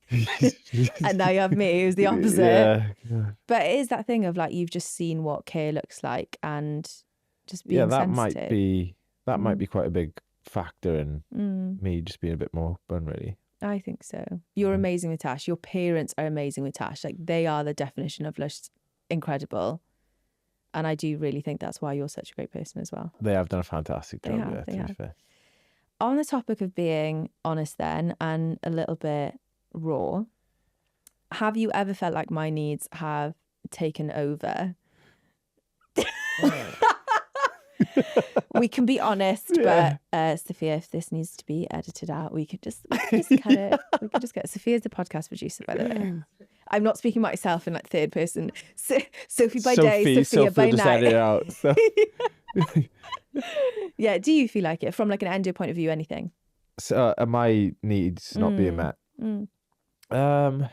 And now you have me, who's the opposite. Yeah. But it is that thing of like, you've just seen what care looks like and just being sensitive. That might be quite a big factor in me just being a bit more open, really. I think so. You're amazing with Tash. Your parents are amazing with Tash. Like, they are the definition of just incredible. And I do really think that's why you're such a great person as well. They have done a fantastic job. They have. Fair. On the topic of being honest then, and a little bit raw, have you ever felt like my needs have taken over? We can be honest, but Sophia, if this needs to be edited out, we could just cut it. We could just get Sophia's the podcast producer, by the way. I'm not speaking myself in like third person. Sophie by day, Sophia by night. Edit it out, so. Yeah, do you feel like it from like an endo point of view? Anything? So are my needs not being met? I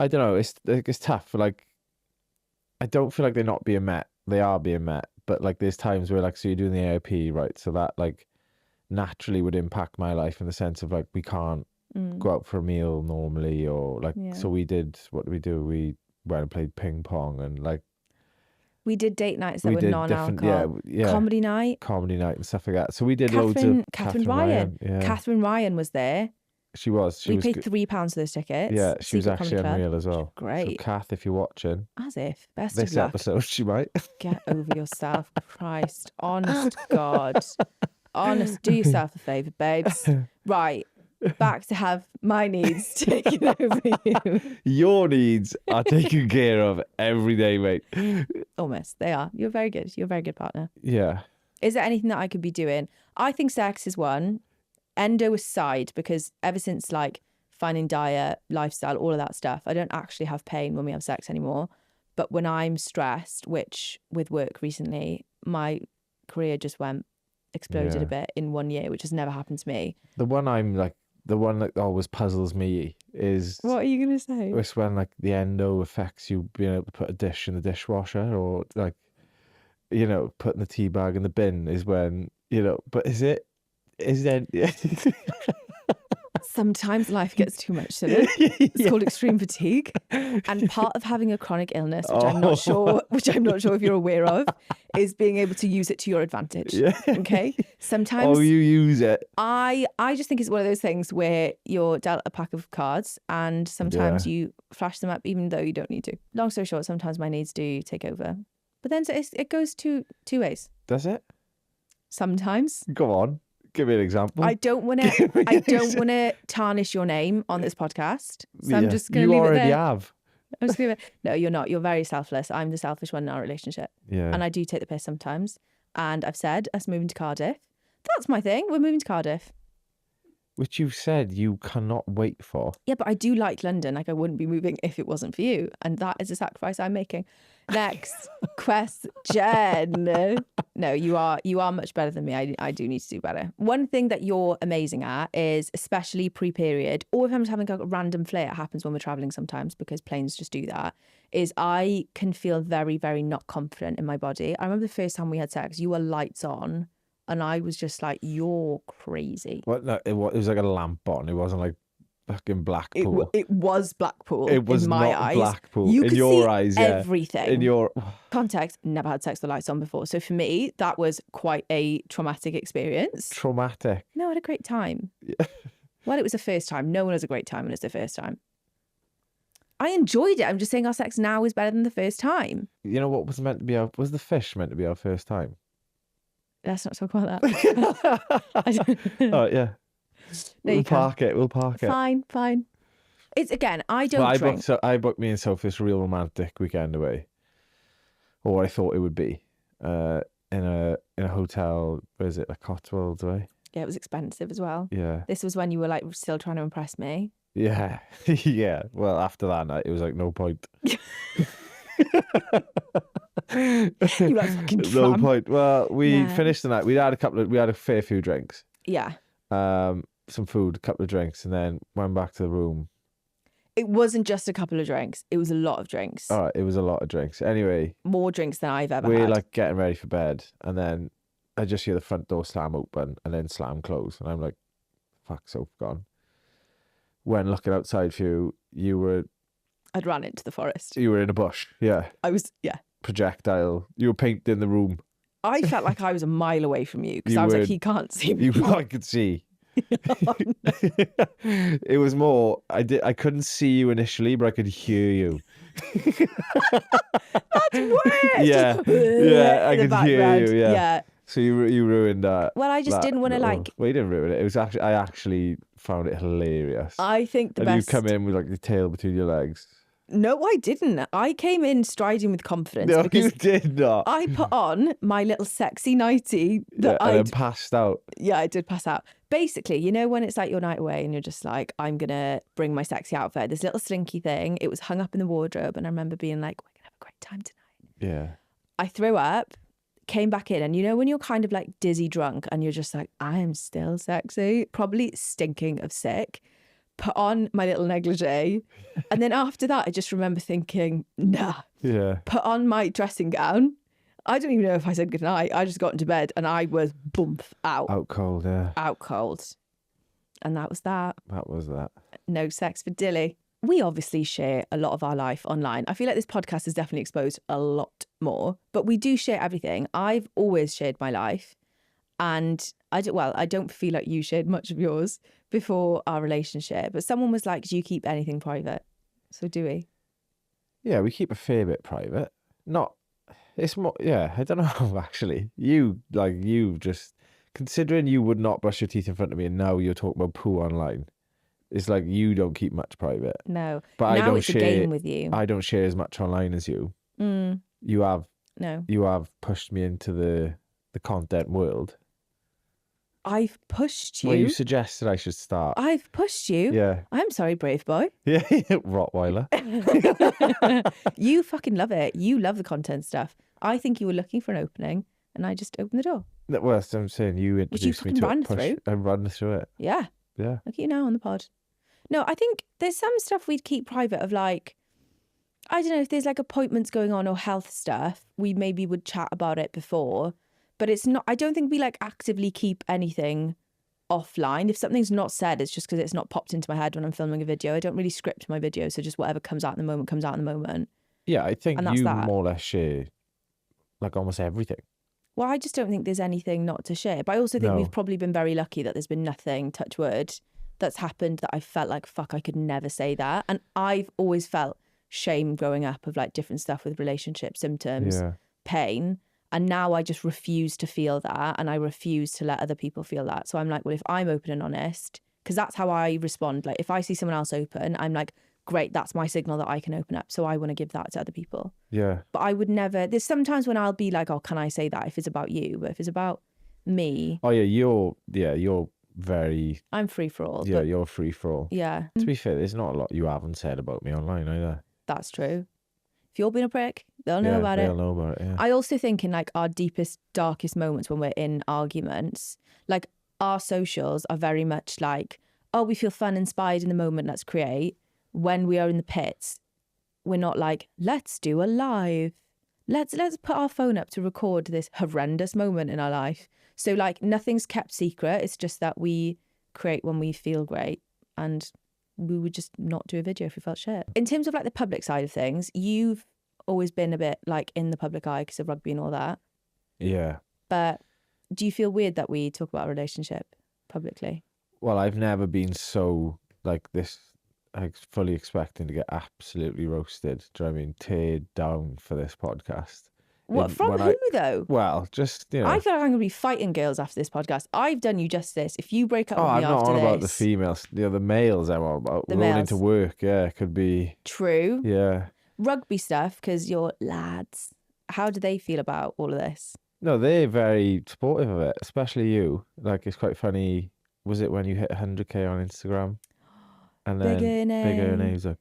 don't know. It's tough. Like, I don't feel like they're not being met. They are being met, but like there's times where like, so you're doing the AIP, right? So that like naturally would impact my life in the sense of like, we can't go out for a meal normally, or like, so we did, what did we do? We went and played ping pong, and like, we did date nights that were non-alcohol. Comedy night and stuff like that. So we did loads of Catherine Ryan. Catherine Ryan was there. She was. We paid £3 for those tickets. Yeah, she was actually unreal as well. Great. So Kath, if you're watching. As if. Best of luck. This episode, she might. Get over yourself, Christ. Honest God. Honest, do yourself a favour, babes. Right. Back to have my needs taken over you. Your needs are taken care of every day, mate. Almost. They are. You're very good. You're a very good partner. Yeah. Is there anything that I could be doing? I think sex is one. Endo aside, because ever since like finding diet, lifestyle, all of that stuff, I don't actually have pain when we have sex anymore. But when I'm stressed, which with work recently, my career just exploded a bit in 1 year, which has never happened to me. The one that always puzzles me is... What are you going to say? It's when like the endo affects you being able to put a dish in the dishwasher, or like, you know, putting the tea bag in the bin is when, you know, but is there... Sometimes life gets too much to it. It's called extreme fatigue. And part of having a chronic illness, which I'm not sure if you're aware of, is being able to use it to your advantage. Yeah. Okay. Sometimes You use it. I just think it's one of those things where you're dealt a pack of cards and sometimes you flash them up even though you don't need to. Long story short, sometimes my needs do take over. But then it goes two ways. Does it? Sometimes. Go on. Give me an example. I don't want to tarnish your name on this podcast. So I'm just going to leave it there. You already have. I'm just gonna. No, you're not. You're very selfless. I'm the selfish one in our relationship. Yeah. And I do take the piss sometimes. And I've said us moving to Cardiff. That's my thing. We're moving to Cardiff. Which you've said you cannot wait for. Yeah, but I do like London. Like I wouldn't be moving if it wasn't for you. And that is a sacrifice I'm making. Next question. No, you are much better than me. I do need to do better. One thing that you're amazing at is, especially pre-period, or if I'm just having a random flare, it happens when we're traveling sometimes because planes just do that, is I can feel very, very not confident in my body. I remember the first time we had sex, you were lights on. And I was just like, you're crazy. What? No, it was like a lamp on. It wasn't like fucking Blackpool. It was Blackpool. It was in my not eyes. Blackpool. You in could your see eyes, yeah. everything. In your context, never had sex with the lights on before. So for me, that was quite a traumatic experience. Traumatic. No, I had a great time. Yeah. Well, it was the first time. No one has a great time when it's the first time. I enjoyed it. I'm just saying our sex now is better than the first time. You know what was meant to be was the fish meant to be our first time? Let's not talk about that. Oh, yeah. No, We'll park it. Fine. It's, again, I don't drink. I booked me and Sophie this real romantic weekend away. Or I thought it would be. In a hotel, where is it? Like Cotswolds way? Yeah, it was expensive as well. Yeah. This was when you were like still trying to impress me. Yeah. Yeah. Well, after that night, it was like no point. You like fucking no tramp. point. Well, we finished the night. We had a fair few drinks. Yeah. Some food, a couple of drinks, and then went back to the room. It wasn't just a couple of drinks. It was a lot of drinks. All right, it was a lot of drinks. Anyway, more drinks than I've ever had. We're like getting ready for bed, and then I just hear the front door slam open and then slam close, and I'm like, "Fuck, so gone." When looking outside for you, I'd run into the forest. You were in a bush. Yeah. I was. Yeah. Projectile. You were painting the room. I felt like I was a mile away from you because I was like, he can't see me. I could see. Oh, no. It was more. I couldn't see you initially, but I could hear you. That's weird. Yeah, I could hear you. Yeah. So you ruined that. Well, I just didn't want to like. Well, you didn't ruin it. It was actually I actually found it hilarious. I think the and best. You come in with like the tail between your legs. No, I didn't. I came in striding with confidence. No, because you did not. I put on my little sexy nightie that and then passed out. Yeah, I did pass out. Basically, you know when it's like your night away and you're just like, I'm going to bring my sexy outfit, this little slinky thing, it was hung up in the wardrobe and I remember being like, we're going to have a great time tonight. Yeah. I threw up, came back in, and you know when you're kind of like dizzy drunk and you're just like, I am still sexy, probably stinking of sick. Put on my little negligee. And then after that, I just remember thinking, nah. Yeah. Put on my dressing gown. I don't even know if I said goodnight. I just got into bed and I was out. Out cold, yeah. Out cold. And that was that. That was that. No sex for Dilly. We obviously share a lot of our life online. I feel like this podcast has definitely exposed a lot more, but we do share everything. I've always shared my life. And I don't feel like you shared much of yours before our relationship. But someone was like, do you keep anything private? So do we? Yeah, we keep a fair bit private. It's more, yeah, I don't know, actually. You just, considering you would not brush your teeth in front of me and now you're talking about poo online. It's like you don't keep much private. No. But now I don't it's share, a game with you. I don't share as much online as you. Mm. You have. No. You have pushed me into the content world. I've pushed you. Well, you suggested I should start. I've pushed you. Yeah. I'm sorry, brave boy. Yeah, Rottweiler. You fucking love it. You love the content stuff. I think you were looking for an opening and I just opened the door. Well, I'm saying you introduced me to it. And run through it. Yeah. Yeah. Look at you now on the pod. No, I think there's some stuff we'd keep private of like, I don't know, if there's like appointments going on or health stuff, we maybe would chat about it before. But it's not, I don't think we like actively keep anything offline. If something's not said, it's just because it's not popped into my head when I'm filming a video. I don't really script my videos, so just whatever comes out in the moment comes out in the moment. Yeah, I think And that's you that. more or less share like almost everything. Well, I just don't think there's anything not to share. But I also think No. we've probably been very lucky that there's been nothing, touch wood, that's happened that I felt like, fuck, I could never say that. And I've always felt shame growing up of like different stuff with relationship symptoms, Yeah. pain. And now I just refuse to feel that, and I refuse to let other people feel that. So I'm like, well, if I'm open and honest, because that's how I respond. Like if I see someone else open, I'm like, great, that's my signal that I can open up. So I want to give that to other people. Yeah. But I would never, there's sometimes when I'll be like, oh, can I say that if it's about you? But if it's about me, Oh yeah, you're very, I'm free for all. yeah, But you're free for all. yeah, To be fair, there's not a lot you haven't said about me online either. that's true. If you're being a prick, they'll know Yeah, about they'll it. know about it, yeah. I also think in like our deepest, darkest moments when we're in arguments, like our socials are very much like, oh, we feel fun, inspired in the moment, let's create. When we are in the pits, we're not like, let's do a live. Let's put our phone up to record this horrendous moment in our life. So like nothing's kept secret. It's just that we create when we feel great, and we would just not do a video if we felt shit. In terms of like the public side of things, you've always been a bit like in the public eye because of rugby and all that. Yeah. But do you feel weird that we talk about our relationship publicly? Well, I've never been so like this, like fully expecting to get absolutely roasted. Do you know what I mean? Teared down for this podcast. What, from who though? Well, just, you know. I feel like I'm going to be fighting girls after this podcast. I've done you justice. If you break up with me I'm not after on this... about the females, the males I'm on about. The Rolling males. to work, yeah, could be. True. Yeah. Rugby stuff, because you're lads. How do they feel about all of this? No, they're very supportive of it, especially you. Like, it's quite funny. Was it when you hit 100k on Instagram? And then Bigger name was like,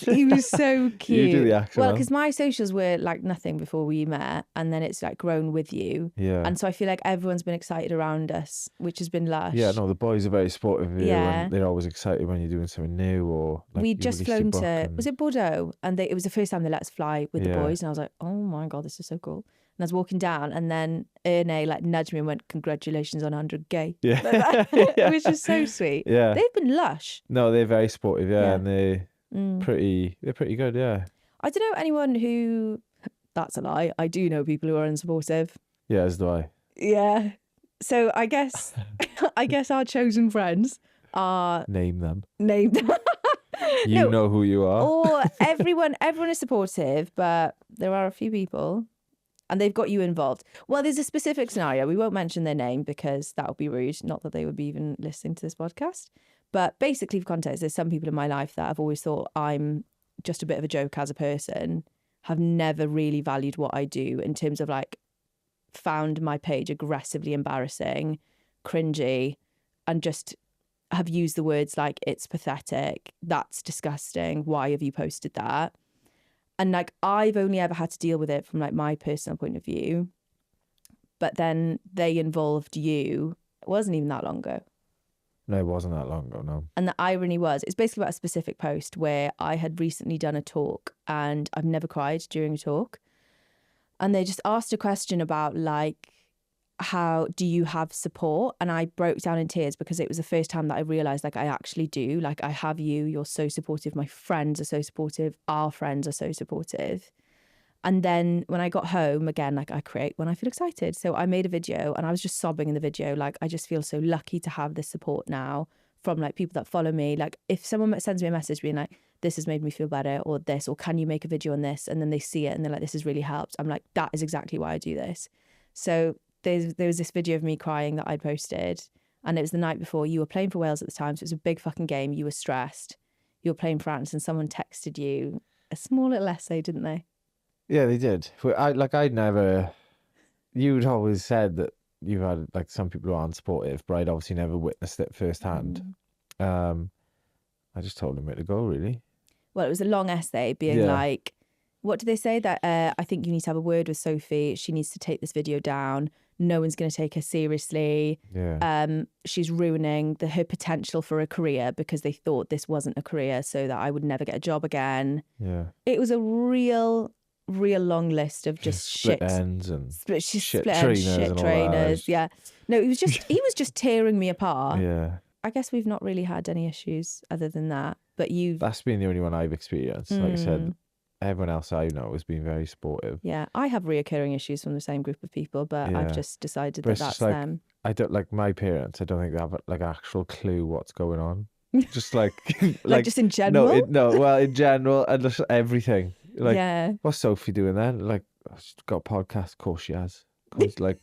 He was so cute. You do the actual Well, one. because my socials were like nothing before we met, and then it's like grown with you. Yeah. And so I feel like everyone's been excited around us, which has been lush. Yeah, no, the boys are very supportive of you, Yeah. and they're always excited when you're doing something new or like We'd just flown to, was it Bordeaux? And it was the first time they let us fly with the Yeah. boys. And I was like, oh my God, this is so cool. And I was walking down, and then Erne like nudged me and went, congratulations on 100k. Yeah. Which is so sweet. Yeah. They've been lush. No, they're very supportive, Yeah. and they're pretty good, yeah. I don't know anyone who, that's a lie. I do know people who are unsupportive. Yeah, as do I. Yeah. So I guess our chosen friends are Name them. named. You know who you are. Or everyone is supportive, but there are a few people and they've got you involved. Well, there's a specific scenario. We won't mention their name because that would be rude. Not that they would be even listening to this podcast. But basically, for context, there's some people in my life that I've always thought I'm just a bit of a joke as a person, have never really valued what I do in terms of like found my page aggressively embarrassing, cringy, and just have used the words like, it's pathetic, that's disgusting, why have you posted that? And like, I've only ever had to deal with it from like my personal point of view. But then they involved you. It wasn't even that long ago. No, it wasn't that long ago, no. And the irony was, it's basically about a specific post where I had recently done a talk and I've never cried during a talk. And they just asked a question about like, how do you have support? And I broke down in tears because it was the first time that I realised like I actually do. Like I have you, you're so supportive. My friends are so supportive. Our friends are so supportive. And then when I got home, again, like I create when I feel excited. So I made a video and I was just sobbing in the video. Like, I just feel so lucky to have this support now from like people that follow me. Like if someone sends me a message being like, this has made me feel better, or this, or can you make a video on this? And then they see it and they're like, this has really helped. I'm like, that is exactly why I do this. So there was this video of me crying that I'd posted. And it was the night before. You were playing for Wales at the time. So it was a big fucking game. You were stressed. You were playing France and someone texted you a small little essay, didn't they? Yeah, they did. I'd never. You'd always said that you've had like some people who aren't supportive, but I'd obviously never witnessed it firsthand. I just told them where to go, really. Well, it was a long essay being like, what do they say? That I think you need to have a word with Sophie. She needs to take this video down. No one's going to take her seriously. Yeah. She's ruining her potential for a career because they thought this wasn't a career, so that I would never get a job again. Yeah. It was a real real long list of just split shit. ends and Split shit ends, trainers shit and all trainers. that. Yeah. No, he was just tearing me apart. Yeah. I guess we've not really had any issues other than that. But That's been the only one I've experienced. Like I said, everyone else I know has been very supportive. Yeah, I have reoccurring issues from the same group of people, but I've just decided that that's them. I don't like my parents. I don't think they have like actual clue what's going on. Just like like just in general. Well, in general, and just everything. Like, yeah. What's Sophie doing then? Like, oh, she's got a podcast. Of course she has. Of course, like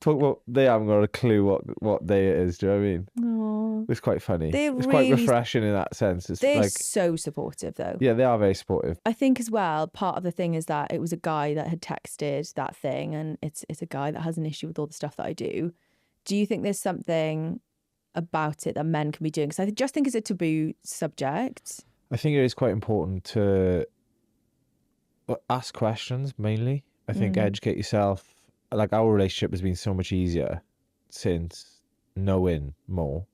talk about. They haven't got a clue what day it is. Do you know what I mean? Aww. It's quite funny. It's Really, quite refreshing in that sense. It's they're like so supportive, though. Yeah, they are very supportive. I think as well, part of the thing is that it was a guy that had texted that thing, and it's a guy that has an issue with all the stuff that I do. Do you think there's something about it that men can be doing? Because I just think it's a taboo subject. I think it is quite important to ask questions, mainly. I think educate yourself. Like, our relationship has been so much easier since knowing more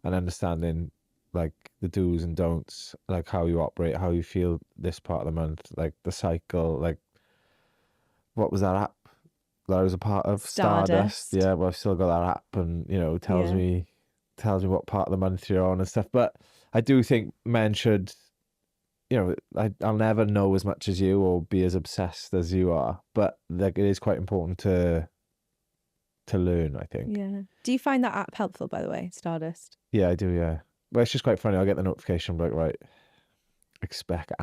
and understanding like the do's and don'ts, like how you operate, how you feel this part of the month, like the cycle. Like, what was that app that I was a part of? Stardust. Yeah, well, I've still got that app, and tells me what part of the month you're on and stuff. But I do think men should, I'll never know as much as you or be as obsessed as you are, but like, it is quite important to learn, I think. Yeah. Do you find that app helpful, by the way, Stardust? Yeah, I do. Yeah. Well, it's just quite funny. I'll get the notification, like, right, expect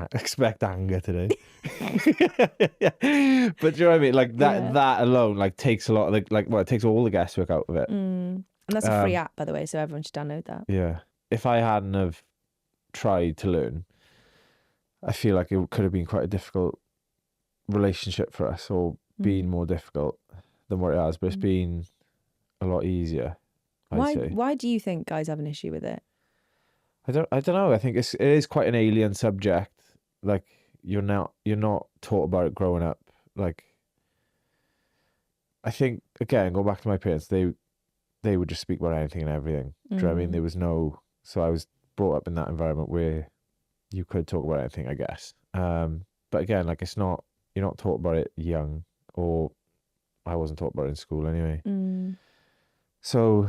anger today. But do you know what I mean? Like that alone, like, takes a lot of it takes all the guesswork out of it. And that's a free app, by the way, so everyone should download that. Yeah. If I hadn't have tried to learn, I feel like it could have been quite a difficult relationship for us, or been more difficult than what it has. But it's been a lot easier. Why do you think guys have an issue with it? I don't know. I think it is quite an alien subject. Like, you're not taught about it growing up. Like, I think, again, go back to my parents, they would just speak about anything and everything. Do you know what I mean? There was so I was brought up in that environment where you could talk about anything, I guess. But again, like, you're not taught about it young, or I wasn't taught about it in school anyway. So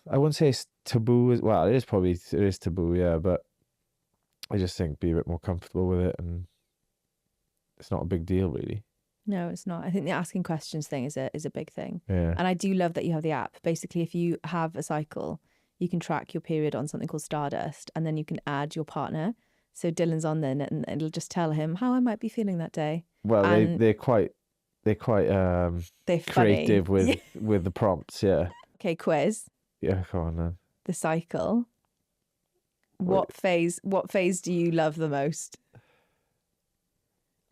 I wouldn't say it's taboo as well. It is taboo, yeah, but I just think be a bit more comfortable with it, and it's not a big deal, really. No, it's not. I think the asking questions thing is a big thing. Yeah. And I do love that you have the app. Basically, if you have a cycle, you can track your period on something called Stardust, and then you can add your partner. So Dylan's on then, and it'll just tell him how I might be feeling that day. Well, they're quite creative with the prompts, yeah. Okay, quiz. Yeah, come on then. The cycle. What phase do you love the most?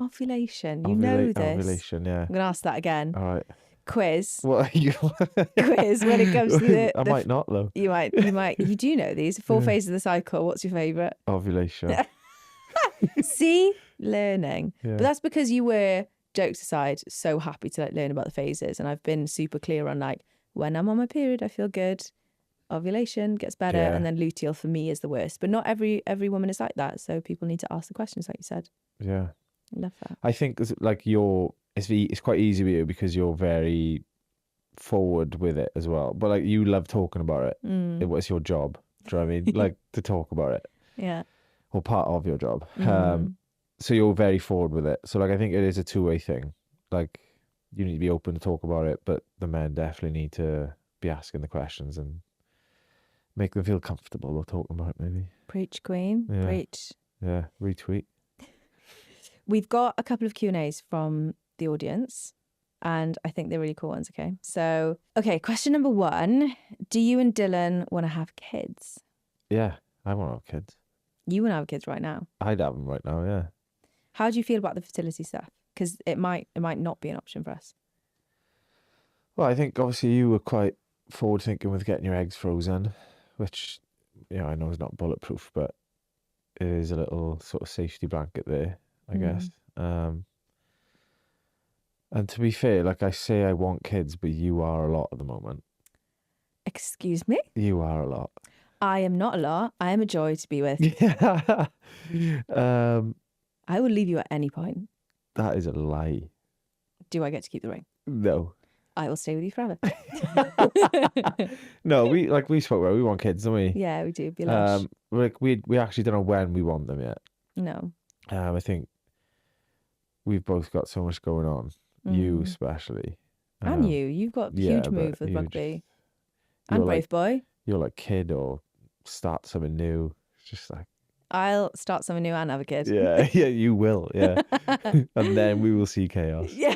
Ovulation. You know this. Ovulation, yeah. I'm going to ask that again. All right. Quiz. What are you? Quiz when it comes to the... I might not, though. You might. You do know these. 4 phases of the cycle. What's your favourite? Ovulation. See? Learning. Yeah. But that's because you were, jokes aside, so happy to learn about the phases. And I've been super clear on, like, when I'm on my period, I feel good. Ovulation gets better. Yeah. And then luteal for me is the worst. But not every woman is like that. So people need to ask the questions, like you said. Yeah. I love that. I think, like, it's quite easy with you because you're very forward with it as well. But, like, you love talking about it. It was your job. Do you know what I mean? Like, to talk about it. Yeah. Or part of your job. So you're very forward with it. So, like, I think it is a two-way thing. Like, you need to be open to talk about it, but the men definitely need to be asking the questions and make them feel comfortable or talking about it, maybe. Preach, Queen. Yeah. Preach. Yeah, retweet. We've got a couple of Q&As from the audience, and I think they're really cool ones, okay? So, okay, question number 1. Do you and Dillon want to have kids? Yeah, I want to have kids. You want to have kids right now? I'd have them right now, yeah. How do you feel about the fertility stuff? Because it might not be an option for us. Well, I think obviously you were quite forward thinking with getting your eggs frozen, which, I know is not bulletproof, but it is a little sort of safety blanket there, I guess. And to be fair, like, I say I want kids, but you are a lot at the moment. Excuse me? You are a lot. I am not a lot. I am a joy to be with. Yeah. I will leave you at any point. That is a lie. Do I get to keep the ring? No. I will stay with you forever. No, we spoke about, we want kids, don't we? Yeah, we do. Be lush. We actually don't know when we want them yet. No. I think we've both got so much going on. You especially. And you've got a huge move with rugby. And Brave like, Boy. You're like kid or start something new. It's just like, I'll start something new and have a kid. yeah, yeah, you will, yeah. And then we will see chaos. Yeah.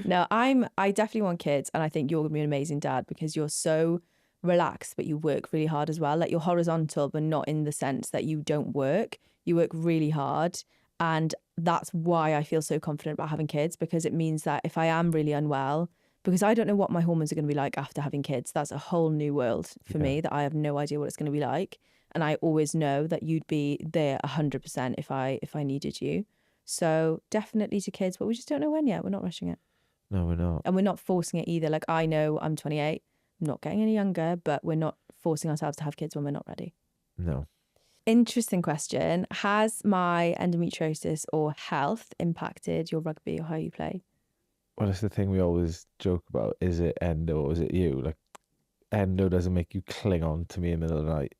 No, I definitely want kids, and I think you're gonna be an amazing dad because you're so relaxed, but you work really hard as well. Like, you're horizontal, but not in the sense that you don't work. You work really hard, and that's why I feel so confident about having kids, because it means that if I am really unwell, because I don't know what my hormones are going to be like after having kids. That's a whole new world for me that I have no idea what it's going to be like. And I always know that you'd be there 100% if I needed you. So definitely to kids, but we just don't know when yet. We're not rushing it. No, we're not. And we're not forcing it either. Like, I know I'm 28, I'm not getting any younger, but we're not forcing ourselves to have kids when we're not ready. No. Interesting question. Has my endometriosis or health impacted your rugby or how you play? Well, it's the thing we always joke about. Is it endo or is it you? Like, endo doesn't make you cling on to me in the middle of the night.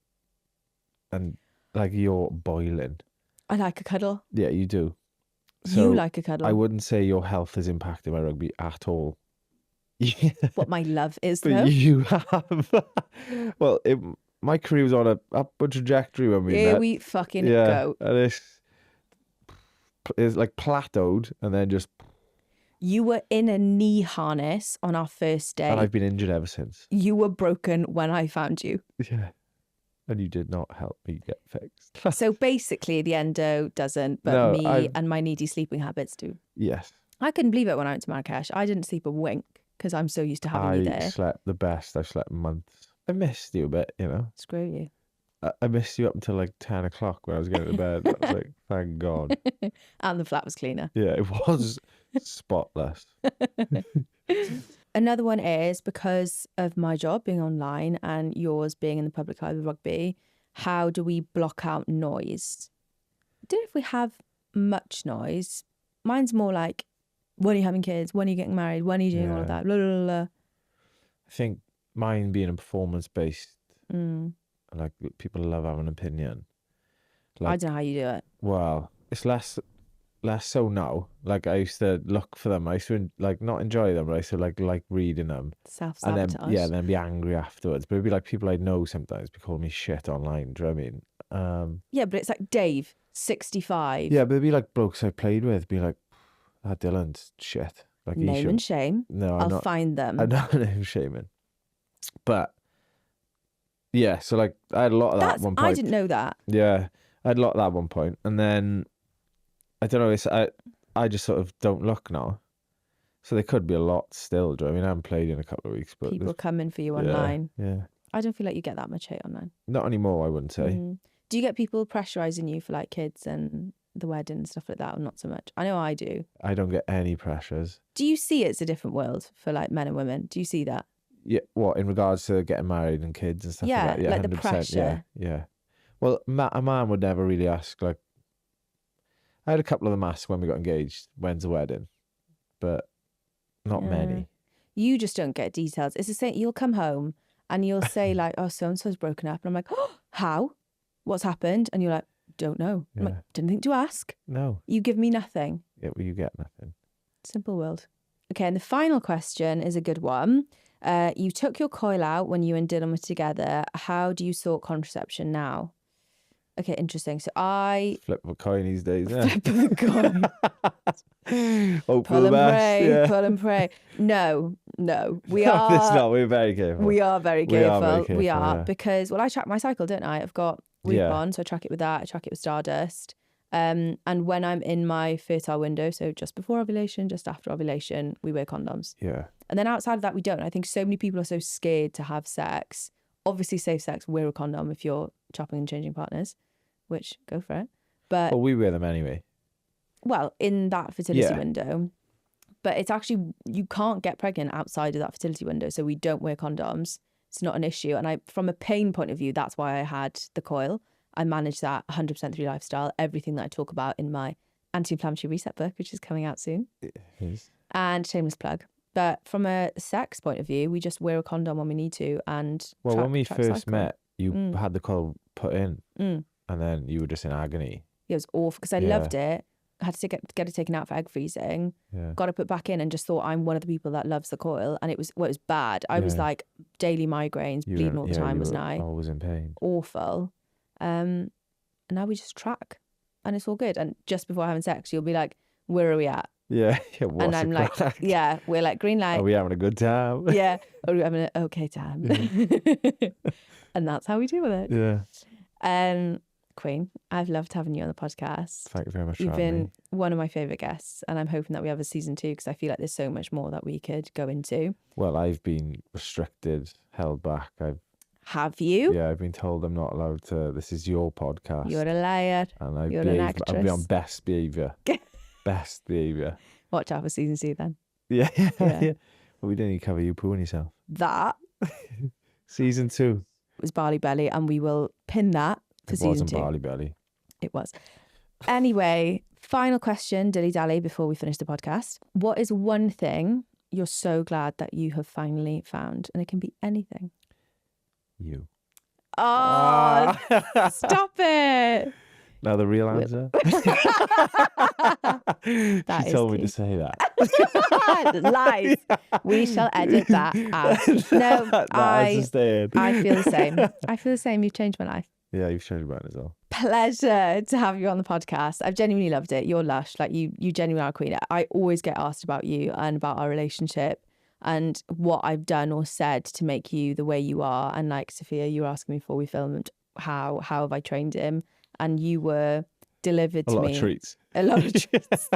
And like, you're boiling. I like a cuddle. Yeah, you do. So you like a cuddle. I wouldn't say your health has impacted my rugby at all. What my love is, but though. You have. Well, my career was on a upward trajectory when we met. Here we fucking go. And it's like plateaued and then just... You were in a knee harness on our first day. And I've been injured ever since. You were broken when I found you. Yeah. And you did not help me get fixed. So basically the endo doesn't, but and my needy sleeping habits do. Yes. I couldn't believe it when I went to Marrakesh. I didn't sleep a wink because I'm so used to having you there. I slept the best I've slept in months. I missed you a bit, you know. Screw you. I missed you up until like 10 o'clock when I was getting to bed. I was like, thank God. And the flat was cleaner. Yeah, it was spotless. Another one is, because of my job being online and yours being in the public eye with rugby, how do we block out noise? I don't know if we have much noise. Mine's more like, when are you having kids? When are you getting married? When are you doing all of that? Blah, blah, blah, blah. I think mine being a performance-based, like, people love having an opinion. Like, I don't know how you do it. Well, it's less so now. Like, I used to look for them. I used to like not enjoy them, but I used to like reading them. Self-sabotage. And then be angry afterwards. But it'd be like people I know sometimes be calling me shit online. Do you know what I mean? Yeah, but it's like Dave, 65. Yeah, but it'd be like blokes I played with, be like, that Dillon's shit. Like, name and shame. No, I'll find them. I'm not name shaming. But yeah, so like I had a lot of that at one point. I didn't know that. Yeah, I had a lot of that at one point, and then I don't know. I just sort of don't look now, so there could be a lot still. Do you know what I mean? I haven't played in a couple of weeks, but people coming for you online. Yeah, I don't feel like you get that much hate online. Not anymore, I wouldn't say. Do you get people pressurizing you for like kids and the wedding and stuff like that, or not so much? I know I do. I don't get any pressures. Do you see it's a different world for like men and women? Do you see that? Yeah, what, in regards to getting married and kids and stuff like that? Yeah, like 100%, the pressure. Yeah. Well, a man would never really ask, like, I had a couple of them ask when we got engaged, when's the wedding? But not many. You just don't get details. It's the same. You'll come home and you'll say like, oh, so-and-so's broken up. And I'm like, oh, how? What's happened? And you're like, don't know. I'm like, didn't think to ask. No. You give me nothing. Yeah, well, you get nothing. Simple world. Okay, and the final question is a good one. You took your coil out when you and Dillon were together. How do you sort contraception now? Okay, interesting. So I... Flip of a coin these days, yeah. Flip of a coin. Hope pull for the best. Pray, yeah. Pull and pray. No. We No, are... it's not. We're very careful. We are very careful. We are yeah. because, well, I track my cycle, don't I? I've got Weepon, so I track it with that. I track it with Stardust. And when I'm in my fertile window, so just before ovulation, just after ovulation, we wear condoms. Yeah. And then outside of that, we don't. I think so many people are so scared to have sex. Obviously, safe sex, wear a condom if you're chopping and changing partners, which, go for it. But well, we wear them anyway. Well, in that fertility window. But it's actually, you can't get pregnant outside of that fertility window, so we don't wear condoms. It's not an issue. And from a pain point of view, that's why I had the coil. I manage that 100% through lifestyle, everything that I talk about in my anti-inflammatory reset book, which is coming out soon. It is. And shameless plug. But from a sex point of view, we just wear a condom when we need to. And when we first cycle. met, you had the coil put in, Mm. and then you were just in agony. It was awful because I loved it. I had to get it taken out for egg freezing. Yeah. Got it put back in and just thought I'm one of the people that loves the coil. And it was bad. I was like daily migraines, bleeding all the time, wasn't I? Always in pain. Awful. And now we just track and it's all good. And just before having sex, you'll be like, where are we at? Yeah. And I'm like, yeah, we're like green light. Are we having a good time? Yeah. Are we having an okay time? Yeah. And that's how we deal with it. Yeah. Queen, I've loved having you on the podcast. Thank you very much. You've for having been me. one of my favourite guests, and I'm hoping that we have a season 2 because I feel like there's so much more that we could go into. Well, I've been restricted, held back. Have you? Yeah, I've been told I'm not allowed to. This is your podcast. You're a liar. And You're an actress. I'll be on best behaviour. Best behaviour. Watch out for season 2 then. Yeah. But we didn't even cover you pooing yourself. That Season 2. was Barley Belly, and we will pin that for It season wasn't 2. Barley Belly. It was. Anyway, final question, dilly dally, before we finish the podcast. What is one thing you're so glad that you have finally found? And it can be anything. You. Oh, stop it. Now the real answer. She told me to say that. Lies. We shall edit that out. No, I feel the same. I feel the same. You've changed my life. Yeah, you've changed mine as well. Pleasure to have you on the podcast. I've genuinely loved it. You're lush. Like you genuinely are a queen. I always get asked about you and about our relationship and what I've done or said to make you the way you are. And like Sophia, you were asking me before we filmed, how have I trained him? And you were delivered to me. A lot of treats. A lot of treats.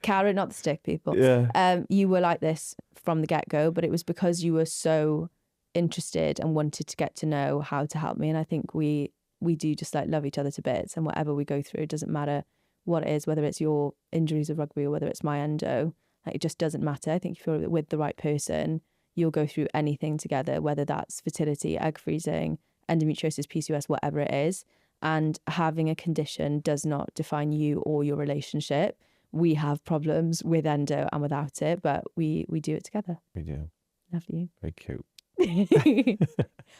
Carrot, not the stick, people. Yeah. You were like this from the get-go, but it was because you were so interested and wanted to get to know how to help me. And I think we do just like love each other to bits, and whatever we go through, it doesn't matter what it is, whether it's your injuries of rugby or whether it's my endo, like it just doesn't matter. I think if you're with the right person, you'll go through anything together, whether that's fertility, egg freezing, endometriosis, PCOS, whatever it is. And having a condition does not define you or your relationship. We have problems with endo and without it, but we do it together. We do. Love you. Very cute.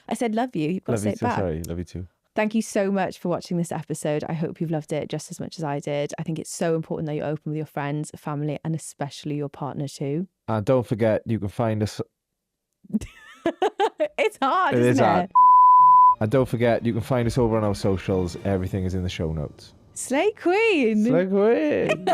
I said love you. You've got to say it back. Sorry, love you too. Thank you so much for watching this episode. I hope you've loved it just as much as I did. I think it's so important that you're open with your friends, family, and especially your partner too. And don't forget, you can find us. It's hard, isn't it? Hard. And don't forget, you can find us over on our socials. Everything is in the show notes. Slay Queen. Slay Queen.